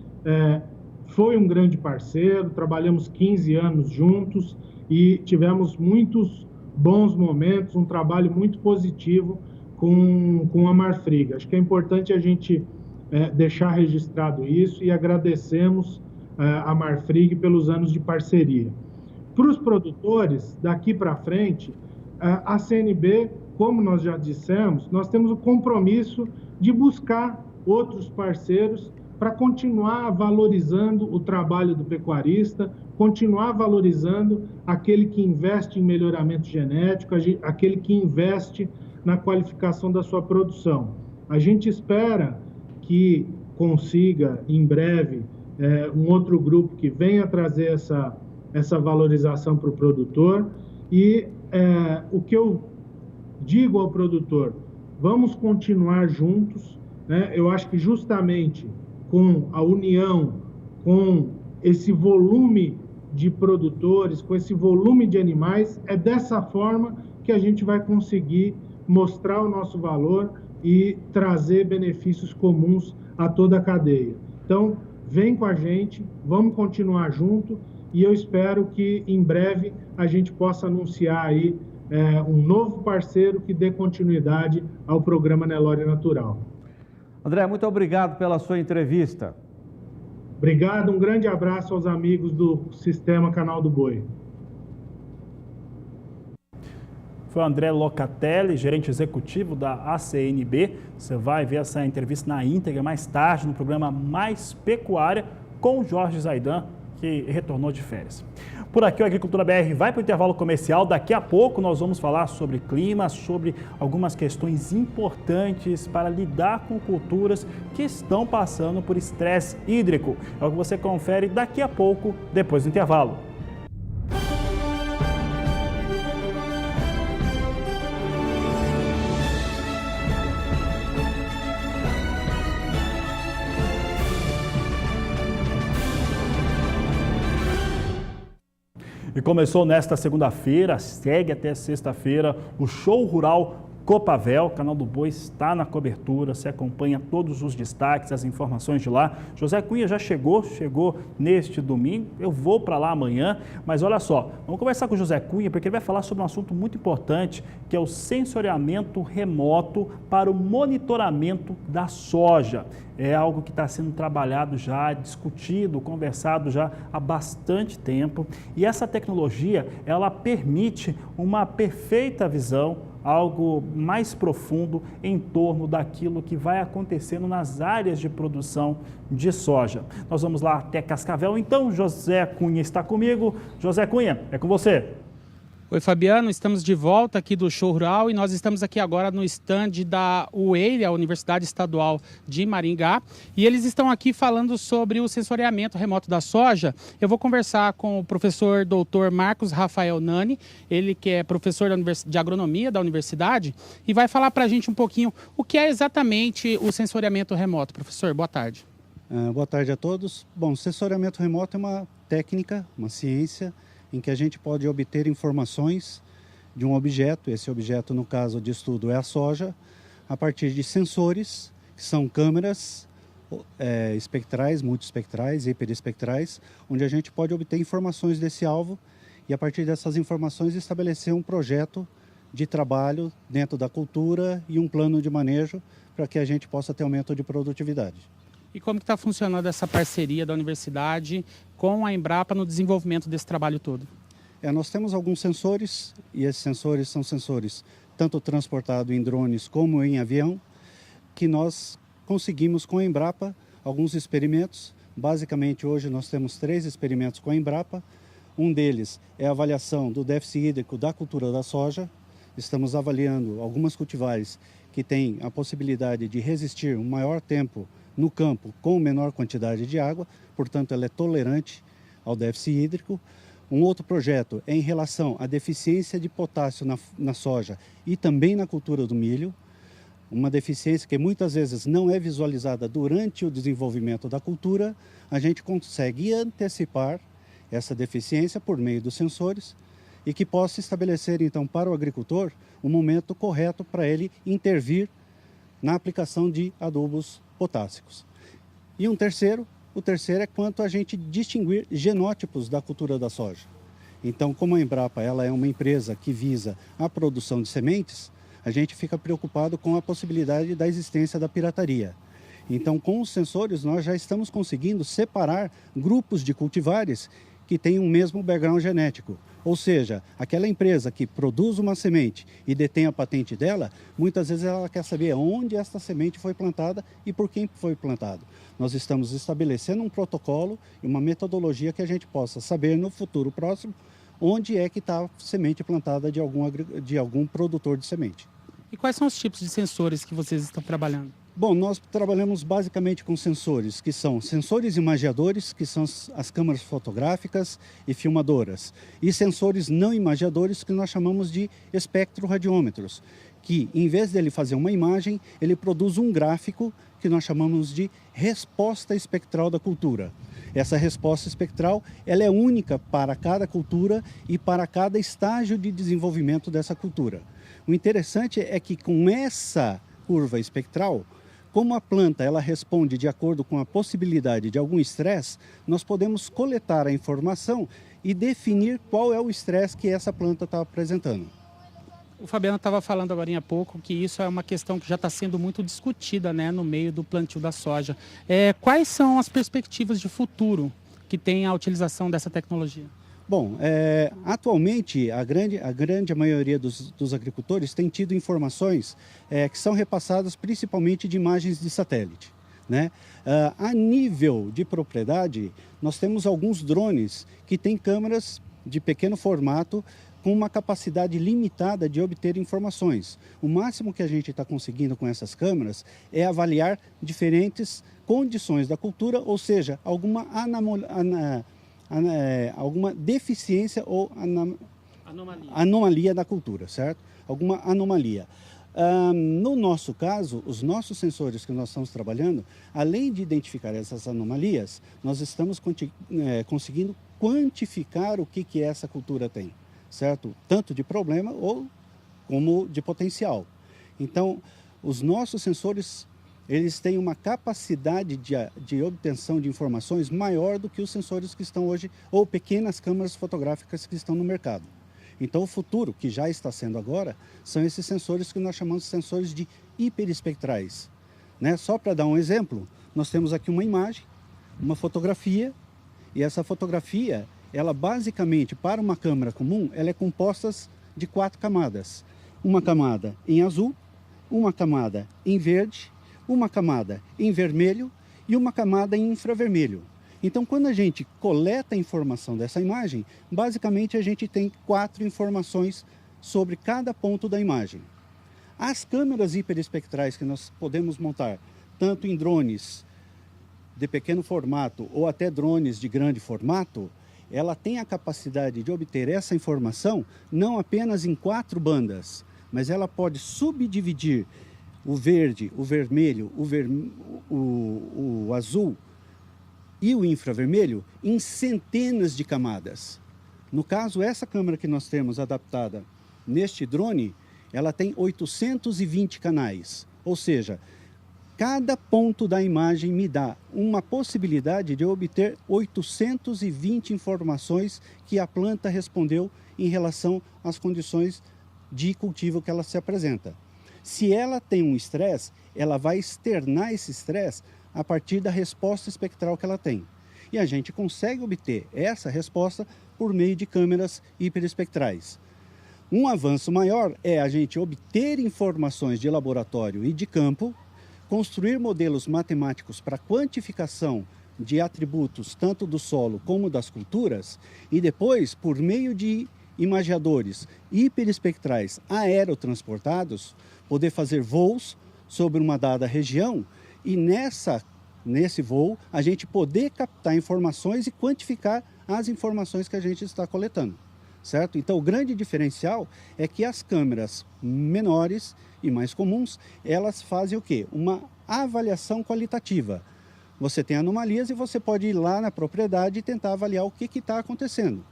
foi um grande parceiro, trabalhamos 15 anos juntos e tivemos muitos bons momentos, um trabalho muito positivo com a Marfrig. Acho que é importante a gente deixar registrado isso e agradecemos a Marfrig pelos anos de parceria. Para os produtores, daqui para frente, a CNB, como nós já dissemos, nós temos o compromisso de buscar outros parceiros para continuar valorizando o trabalho do pecuarista, continuar valorizando aquele que investe em melhoramento genético, aquele que investe na qualificação da sua produção. A gente espera que consiga, em breve, um outro grupo que venha trazer essa valorização para o produtor. E o que eu digo ao produtor, vamos continuar juntos, né? Eu acho que justamente com a união, com esse volume de produtores, com esse volume de animais, é dessa forma que a gente vai conseguir mostrar o nosso valor e trazer benefícios comuns a toda a cadeia. Então, vem com a gente, vamos continuar junto e eu espero que em breve a gente possa anunciar aí um novo parceiro que dê continuidade ao programa Nelore Natural. André, muito obrigado pela sua entrevista. Obrigado, um grande abraço aos amigos do Sistema Canal do Boi. Foi o André Locatelli, gerente executivo da ACNB. Você vai ver essa entrevista na íntegra mais tarde no programa Mais Pecuária com o Jorge Zaidan, que retornou de férias. Por aqui, o Agricultura BR vai para o intervalo comercial. Daqui a pouco nós vamos falar sobre clima, sobre algumas questões importantes para lidar com culturas que estão passando por estresse hídrico. É o que você confere daqui a pouco, depois do intervalo. E começou nesta segunda-feira, segue até sexta-feira, o Show Rural Copavel. O Canal do Boi está na cobertura, se acompanha todos os destaques, as informações de lá. José Cunha já chegou neste domingo, eu vou para lá amanhã, mas olha só, vamos conversar com o José Cunha, porque ele vai falar sobre um assunto muito importante, que é o sensoriamento remoto para o monitoramento da soja. É algo que está sendo trabalhado já, discutido, conversado já há bastante tempo. E essa tecnologia, ela permite uma perfeita visão, algo mais profundo em torno daquilo que vai acontecendo nas áreas de produção de soja. Nós vamos lá até Cascavel, então José Cunha está comigo. José Cunha, é com você. Oi, Fabiano, estamos de volta aqui do Show Rural e nós estamos aqui agora no stand da UEI, a Universidade Estadual de Maringá, e eles estão aqui falando sobre o sensoriamento remoto da soja. Eu vou conversar com o professor doutor Marcos Rafael Nani, ele que é professor de agronomia da universidade, e vai falar para a gente um pouquinho o que é exatamente o sensoriamento remoto. Professor, boa tarde. Boa tarde a todos. Bom, sensoriamento remoto é uma técnica, uma ciência, em que a gente pode obter informações de um objeto, esse objeto no caso de estudo é a soja, a partir de sensores, que são câmeras espectrais, multiespectrais, hiperespectrais, onde a gente pode obter informações desse alvo e a partir dessas informações estabelecer um projeto de trabalho dentro da cultura e um plano de manejo para que a gente possa ter aumento de produtividade. E como está funcionando essa parceria da universidade com a Embrapa no desenvolvimento desse trabalho todo? Nós temos alguns sensores, e esses sensores são sensores tanto transportados em drones como em avião, que nós conseguimos com a Embrapa alguns experimentos. Basicamente, hoje nós temos 3 experimentos com a Embrapa. Um deles é a avaliação do déficit hídrico da cultura da soja. Estamos avaliando algumas cultivares que têm a possibilidade de resistir um maior tempo no campo com menor quantidade de água, portanto ela é tolerante ao déficit hídrico. Um outro projeto é em relação à deficiência de potássio na soja e também na cultura do milho, uma deficiência que muitas vezes não é visualizada durante o desenvolvimento da cultura. A gente consegue antecipar essa deficiência por meio dos sensores e que possa estabelecer, então, para o agricultor o momento correto para ele intervir na aplicação de adubos potássicos. E o terceiro é quanto a gente distinguir genótipos da cultura da soja. Então, como a Embrapa ela é uma empresa que visa a produção de sementes, a gente fica preocupado com a possibilidade da existência da pirataria. Então, com os sensores, nós já estamos conseguindo separar grupos de cultivares que têm o mesmo background genético. Ou seja, aquela empresa que produz uma semente e detém a patente dela, muitas vezes ela quer saber onde esta semente foi plantada e por quem foi plantado. Nós estamos estabelecendo um protocolo e uma metodologia que a gente possa saber no futuro próximo onde é que está a semente plantada de algum produtor de semente. E quais são os tipos de sensores que vocês estão trabalhando? Bom, nós trabalhamos basicamente com sensores, que são sensores imagiadores, que são as câmeras fotográficas e filmadoras, e sensores não imagiadores, que nós chamamos de espectroradiômetros, que em vez dele fazer uma imagem, ele produz um gráfico que nós chamamos de resposta espectral da cultura. Essa resposta espectral ela é única para cada cultura e para cada estágio de desenvolvimento dessa cultura. O interessante é que com essa curva espectral, como a planta ela responde de acordo com a possibilidade de algum estresse, nós podemos coletar a informação e definir qual é o estresse que essa planta está apresentando. O Fabiano estava falando agora há pouco que isso é uma questão que já está sendo muito discutida, né, no meio do plantio da soja. Quais são as perspectivas de futuro que tem a utilização dessa tecnologia? Bom, atualmente a grande maioria dos agricultores tem tido informações que são repassadas principalmente de imagens de satélite, né? A nível de propriedade, nós temos alguns drones que têm câmeras de pequeno formato com uma capacidade limitada de obter informações. O máximo que a gente está conseguindo com essas câmeras é avaliar diferentes condições da cultura, ou seja, alguma deficiência ou anomalia da cultura, certo? Alguma anomalia. No nosso caso, os nossos sensores que nós estamos trabalhando, além de identificar essas anomalias, nós estamos conseguindo quantificar o que essa cultura tem, certo? Tanto de problema como de potencial. Então, os nossos sensores eles têm uma capacidade de obtenção de informações maior do que os sensores que estão hoje, ou pequenas câmeras fotográficas que estão no mercado. Então, o futuro, que já está sendo agora, são esses sensores que nós chamamos de sensores de hiperespectrais, né? Só para dar um exemplo, nós temos aqui uma imagem, uma fotografia, e essa fotografia, ela basicamente, para uma câmera comum, ela é composta de 4 camadas. Uma camada em azul, uma camada em verde, uma camada em vermelho e uma camada em infravermelho. Então, quando a gente coleta a informação dessa imagem, basicamente a gente tem 4 informações sobre cada ponto da imagem. As câmeras hiperespectrais que nós podemos montar, tanto em drones de pequeno formato ou até drones de grande formato, ela tem a capacidade de obter essa informação não apenas em 4 bandas, mas ela pode subdividir o verde, o vermelho, o azul e o infravermelho em centenas de camadas. No caso, essa câmera que nós temos adaptada neste drone, ela tem 820 canais, ou seja, cada ponto da imagem me dá uma possibilidade de eu obter 820 informações que a planta respondeu em relação às condições de cultivo que ela se apresenta. Se ela tem um estresse, ela vai externar esse estresse a partir da resposta espectral que ela tem. E a gente consegue obter essa resposta por meio de câmeras hiperespectrais. Um avanço maior é a gente obter informações de laboratório e de campo, construir modelos matemáticos para quantificação de atributos tanto do solo como das culturas e depois, por meio de imagiadores hiperespectrais aerotransportados, poder fazer voos sobre uma dada região e nesse voo a gente poder captar informações e quantificar as informações que a gente está coletando, certo? Então o grande diferencial é que as câmeras menores e mais comuns, elas fazem o quê? Uma avaliação qualitativa. Você tem anomalias e você pode ir lá na propriedade e tentar avaliar o que está acontecendo.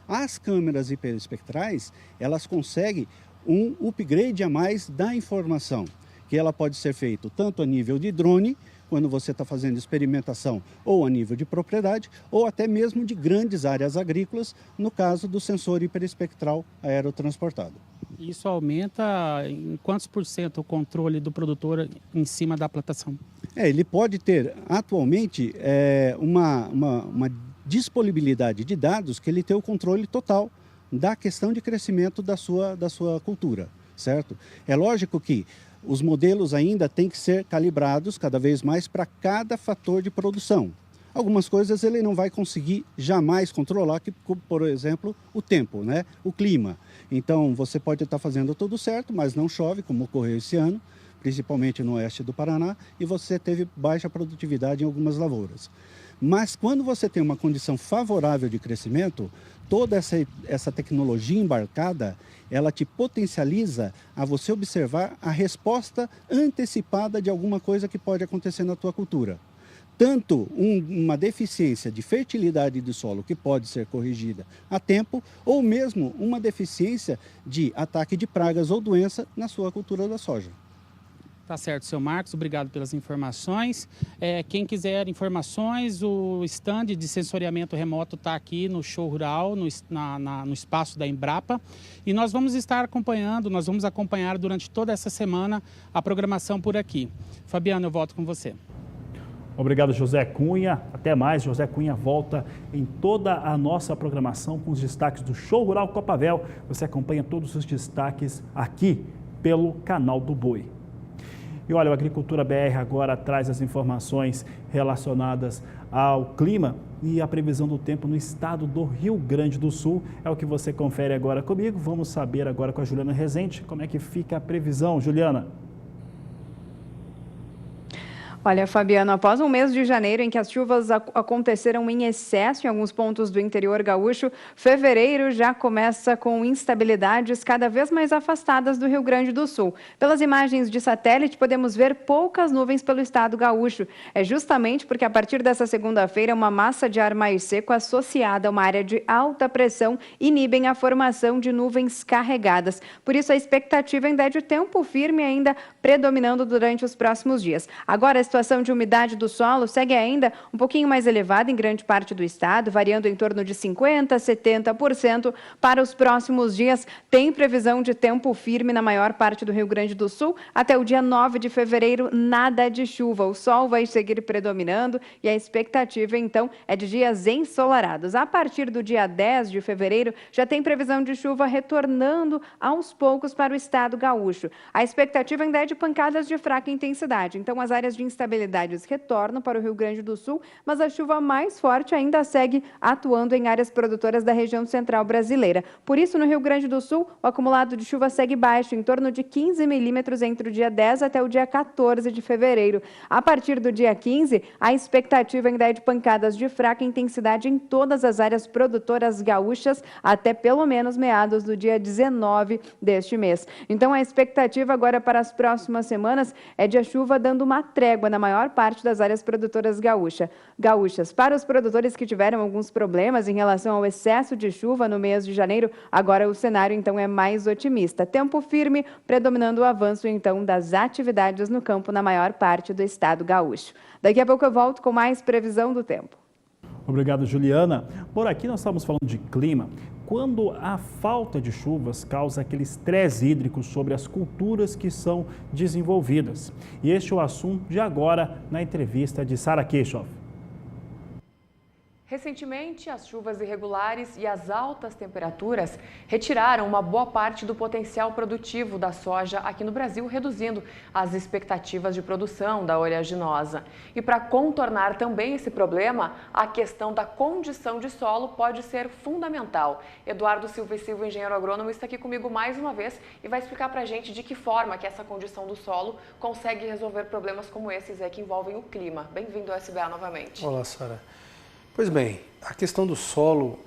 As câmeras hiperespectrais, elas conseguem um upgrade a mais da informação, que ela pode ser feita tanto a nível de drone, quando você está fazendo experimentação, ou a nível de propriedade, ou até mesmo de grandes áreas agrícolas, no caso do sensor hiperespectral aerotransportado. Isso aumenta em quantos por cento o controle do produtor em cima da plantação? Ele pode ter, atualmente, uma disponibilidade de dados que ele tem o controle total da questão de crescimento da sua cultura, certo? É lógico que os modelos ainda têm que ser calibrados cada vez mais para cada fator de produção. Algumas coisas ele não vai conseguir jamais controlar, por exemplo, o tempo, né? O clima. Então, você pode estar fazendo tudo certo, mas não chove, como ocorreu esse ano, principalmente no oeste do Paraná, e você teve baixa produtividade em algumas lavouras. Mas quando você tem uma condição favorável de crescimento, toda essa tecnologia embarcada, ela te potencializa a você observar a resposta antecipada de alguma coisa que pode acontecer na tua cultura. Tanto uma deficiência de fertilidade do solo que pode ser corrigida a tempo, ou mesmo uma deficiência de ataque de pragas ou doença na sua cultura da soja. Tá certo, seu Marcos, obrigado pelas informações. Quem quiser informações, o stand de sensoriamento remoto está aqui no Show Rural, no espaço da Embrapa. E nós vamos estar acompanhando, nós vamos acompanhar durante toda essa semana a programação por aqui. Fabiano, eu volto com você. Obrigado, José Cunha. Até mais. José Cunha volta em toda a nossa programação com os destaques do Show Rural Copavel. Você acompanha todos os destaques aqui pelo canal do Boi. E olha, o Agricultura BR agora traz as informações relacionadas ao clima e a previsão do tempo no estado do Rio Grande do Sul. É o que você confere agora comigo. Vamos saber agora com a Juliana Rezende como é que fica a previsão. Juliana. Olha, Fabiano, após um mês de janeiro em que as chuvas aconteceram em excesso em alguns pontos do interior gaúcho, fevereiro já começa com instabilidades cada vez mais afastadas do Rio Grande do Sul. Pelas imagens de satélite, podemos ver poucas nuvens pelo estado gaúcho. É justamente porque a partir dessa segunda-feira, uma massa de ar mais seco associada a uma área de alta pressão inibem a formação de nuvens carregadas. Por isso, a expectativa ainda é de tempo firme ainda predominando durante os próximos dias. Agora, a situação de umidade do solo segue ainda um pouquinho mais elevada em grande parte do estado, variando em torno de 50% a 70%. Para os próximos dias, tem previsão de tempo firme na maior parte do Rio Grande do Sul. Até o dia 9 de fevereiro, nada de chuva. O sol vai seguir predominando e a expectativa, então, é de dias ensolarados. A partir do dia 10 de fevereiro, já tem previsão de chuva retornando aos poucos para o estado gaúcho. A expectativa ainda é de pancadas de fraca intensidade. Então, as áreas de instabilidades retornam para o Rio Grande do Sul, mas a chuva mais forte ainda segue atuando em áreas produtoras da região central brasileira. Por isso, no Rio Grande do Sul, o acumulado de chuva segue baixo, em torno de 15 milímetros entre o dia 10 até o dia 14 de fevereiro. A partir do dia 15, a expectativa ainda é de pancadas de fraca intensidade em todas as áreas produtoras gaúchas, até pelo menos meados do dia 19 deste mês. Então, a expectativa agora para as próximas semanas é de a chuva dando uma trégua na maior parte das áreas produtoras gaúchas. Para os produtores que tiveram alguns problemas em relação ao excesso de chuva no mês de janeiro, agora o cenário então é mais otimista. Tempo firme, predominando o avanço então das atividades no campo na maior parte do estado gaúcho. Daqui a pouco eu volto com mais previsão do tempo. Obrigado, Juliana. Por aqui nós estamos falando de clima. Quando a falta de chuvas causa aquele estresse hídrico sobre as culturas que são desenvolvidas. E este é o assunto de agora na entrevista de Sara Keishoff. Recentemente, as chuvas irregulares e as altas temperaturas retiraram uma boa parte do potencial produtivo da soja aqui no Brasil, reduzindo as expectativas de produção da oleaginosa. E para contornar também esse problema, a questão da condição de solo pode ser fundamental. Eduardo Silva e Silva, engenheiro agrônomo, está aqui comigo mais uma vez e vai explicar para a gente de que forma que essa condição do solo consegue resolver problemas como esses que envolvem o clima. Bem-vindo ao SBA novamente. Olá, Sara. Pois bem, a questão do solo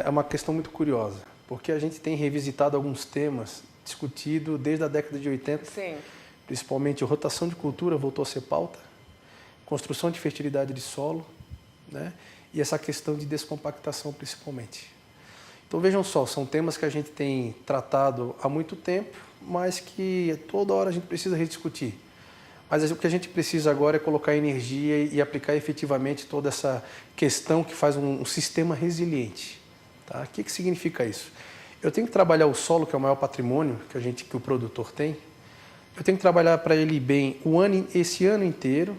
é uma questão muito curiosa, porque a gente tem revisitado alguns temas discutidos desde a década de 80, Sim. Principalmente a rotação de cultura voltou a ser pauta, construção de fertilidade de solo, né? E essa questão de descompactação principalmente. Então vejam só, são temas que a gente tem tratado há muito tempo, mas que toda hora a gente precisa rediscutir. Mas o que a gente precisa agora é colocar energia e aplicar efetivamente toda essa questão que faz um sistema resiliente. Tá? O que significa isso? Eu tenho que trabalhar o solo, que é o maior patrimônio que o produtor tem. Eu tenho que trabalhar para ele bem esse ano inteiro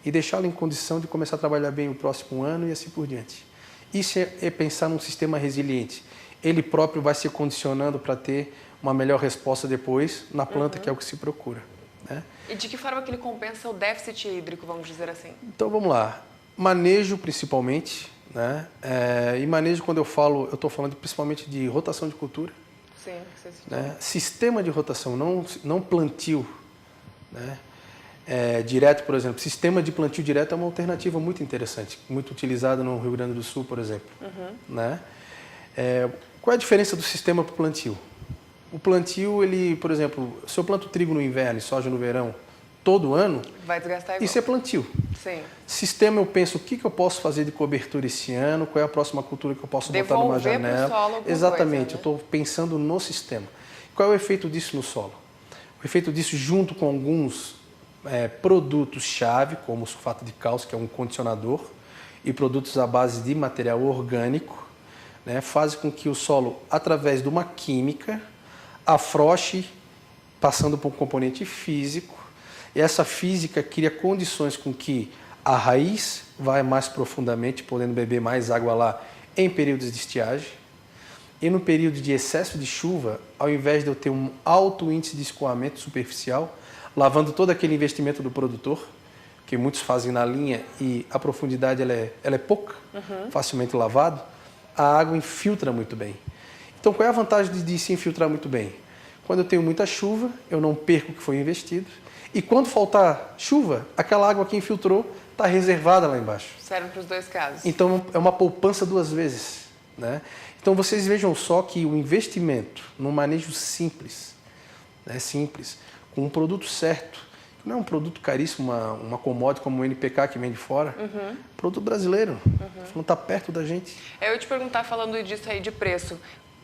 e deixá-lo em condição de começar a trabalhar bem o próximo ano e assim por diante. Isso é pensar num sistema resiliente. Ele próprio vai se condicionando para ter uma melhor resposta depois na planta, que é o que se procura. Né? E de que forma que ele compensa o déficit hídrico, vamos dizer assim? Então vamos lá. Manejo principalmente, né? E manejo, quando eu estou falando principalmente de rotação de cultura. Sim, né? Sistema de rotação, não plantio. Né? Direto, por exemplo. Sistema de plantio direto é uma alternativa muito interessante, muito utilizada no Rio Grande do Sul, por exemplo. Né? Qual é a diferença do sistema para o plantio? O plantio, ele, por exemplo, se eu planto trigo no inverno e soja no verão, todo ano, vai desgastar igual. Isso é plantio. Sim. Sistema, eu penso, o que eu posso fazer de cobertura esse ano, qual é a próxima cultura que eu posso botar numa janela. Pro solo Exatamente, coisa, né? eu estou pensando no sistema. Qual é o efeito disso no solo? O efeito disso, junto com alguns produtos-chave, como o sulfato de cálcio, que é um condicionador, e produtos à base de material orgânico, né, faz com que o solo, através de uma química, afrouxe, passando por um componente físico, e essa física cria condições com que a raiz vai mais profundamente, podendo beber mais água lá em períodos de estiagem, e no período de excesso de chuva, ao invés de eu ter um alto índice de escoamento superficial, lavando todo aquele investimento do produtor, que muitos fazem na linha e a profundidade ela é pouca, facilmente lavado, a água infiltra muito bem. Então, qual é a vantagem de se infiltrar muito bem? Quando eu tenho muita chuva, eu não perco o que foi investido, e quando faltar chuva, aquela água que infiltrou está reservada lá embaixo. Serve para os dois casos. Então, é uma poupança 2 vezes. Né? Então, vocês vejam só que o investimento no manejo simples, com um produto certo, não é um produto caríssimo, uma commodity como o NPK que vem de fora, produto brasileiro, não está perto da gente. Eu ia te perguntar, falando disso aí de preço,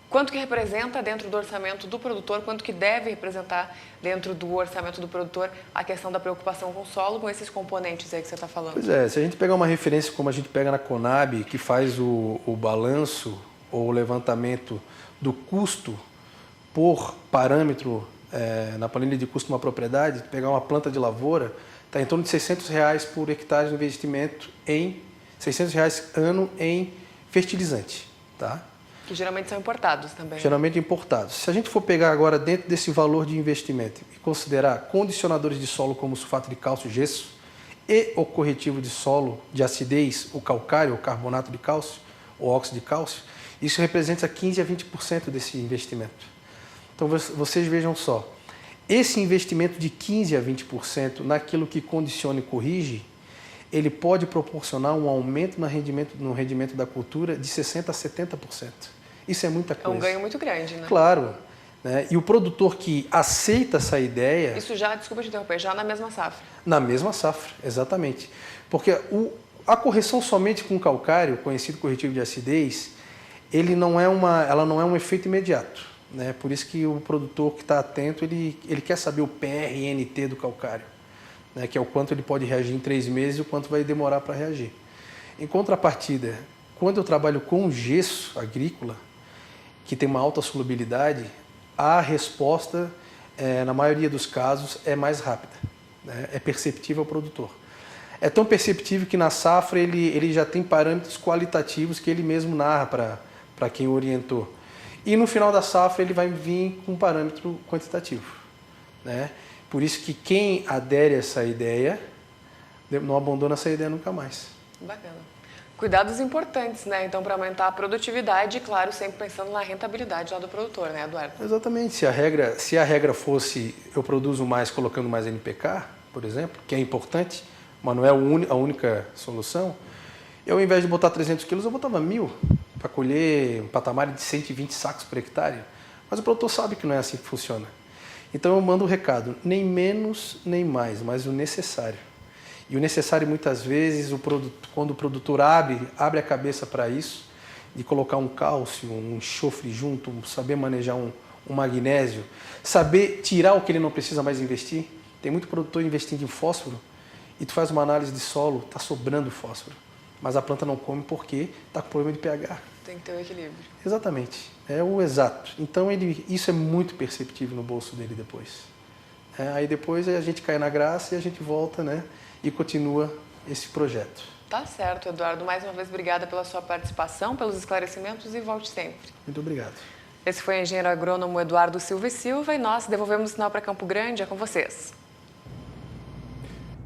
quanto que representa dentro do orçamento do produtor, quanto que deve representar dentro do orçamento do produtor a questão da preocupação com o solo, com esses componentes aí que você está falando? Pois é, se a gente pegar uma referência como a gente pega na Conab, que faz o balanço ou o levantamento do custo por parâmetro na planilha de custo de uma propriedade, pegar uma planta de lavoura, está em torno de R$600 por hectare de investimento em R$600 ano em fertilizante, tá? Que geralmente são importados também. Geralmente importados. Se a gente for pegar agora dentro desse valor de investimento e considerar condicionadores de solo como o sulfato de cálcio, gesso e o corretivo de solo de acidez, o calcário, o carbonato de cálcio, o óxido de cálcio, isso representa 15% a 20% desse investimento. Então vocês vejam só, esse investimento de 15% a 20% naquilo que condiciona e corrige, ele pode proporcionar um aumento no rendimento da cultura de 60% a 70%. Isso é muita coisa. É um ganho muito grande, né? Claro. Né? E o produtor que aceita essa ideia... Isso já, desculpa te interromper, já na mesma safra. Na mesma safra, exatamente. Porque a correção somente com calcário, conhecido corretivo de acidez, ela não é um efeito imediato. Né? Por isso que o produtor que está atento, ele quer saber o PRNT do calcário, né? Que é o quanto ele pode reagir em 3 meses e o quanto vai demorar para reagir. Em contrapartida, quando eu trabalho com gesso agrícola, que tem uma alta solubilidade, a resposta, na maioria dos casos, é mais rápida. Né? É perceptível ao produtor. É tão perceptível que na safra ele já tem parâmetros qualitativos que ele mesmo narra para quem o orientou. E no final da safra ele vai vir com um parâmetro quantitativo. Né? Por isso que quem adere a essa ideia, não abandona essa ideia nunca mais. Bacana. Cuidados importantes, né? Então, para aumentar a produtividade e, claro, sempre pensando na rentabilidade lá do produtor, né, Eduardo? Exatamente. Se a regra fosse eu produzo mais colocando mais NPK, por exemplo, que é importante, mas não é a única solução, eu, ao invés de botar 300 quilos, eu botava 1.000 para colher um patamar de 120 sacos por hectare. Mas o produtor sabe que não é assim que funciona. Então, eu mando o recado, nem menos nem mais, mas o necessário. E o necessário, muitas vezes, quando o produtor abre a cabeça para isso, de colocar um cálcio, um enxofre junto, saber manejar um magnésio, saber tirar o que ele não precisa mais investir. Tem muito produtor investindo em fósforo e tu faz uma análise de solo, está sobrando fósforo, mas a planta não come porque está com problema de pH. Tem que ter o equilíbrio. Exatamente, é o exato. Então isso é muito perceptível no bolso dele depois. Aí depois a gente cai na graça e a gente volta, né, e continua esse projeto. Tá certo, Eduardo. Mais uma vez, obrigada pela sua participação, pelos esclarecimentos e volte sempre. Muito obrigado. Esse foi o engenheiro agrônomo Eduardo Silva e Silva e nós devolvemos o sinal para Campo Grande. É com vocês.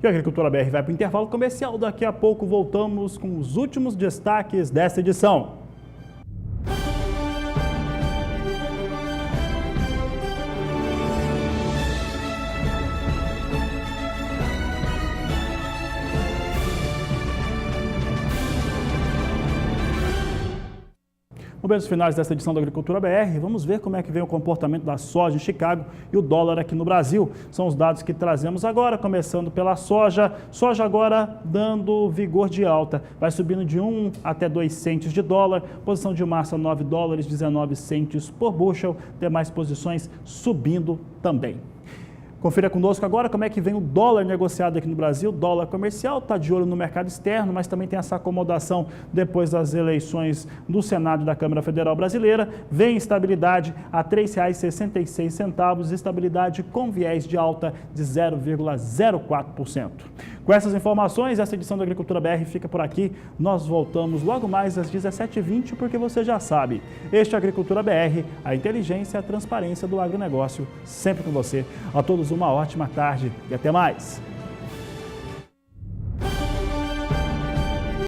E a Agricultura BR vai para o intervalo comercial. Daqui a pouco voltamos com os últimos destaques desta edição. Momentos finais dessa edição da Agricultura BR, vamos ver como é que vem o comportamento da soja em Chicago e o dólar aqui no Brasil. São os dados que trazemos agora, começando pela soja. Soja agora dando vigor de alta, vai subindo de 1 até 2 centes de dólar. Posição de massa 9 dólares, 19 centes por bushel. Demais posições subindo também. Confira conosco agora como é que vem o dólar negociado aqui no Brasil. O dólar comercial está de olho no mercado externo, mas também tem essa acomodação depois das eleições do Senado e da Câmara Federal Brasileira. Vem estabilidade a R$ 3,66, estabilidade com viés de alta de 0,04%. Com essas informações, essa edição da Agricultura BR fica por aqui. Nós voltamos logo mais às 17h20, porque você já sabe, este é a Agricultura BR, a inteligência e a transparência do agronegócio, sempre com você. A todos uma ótima tarde e até mais!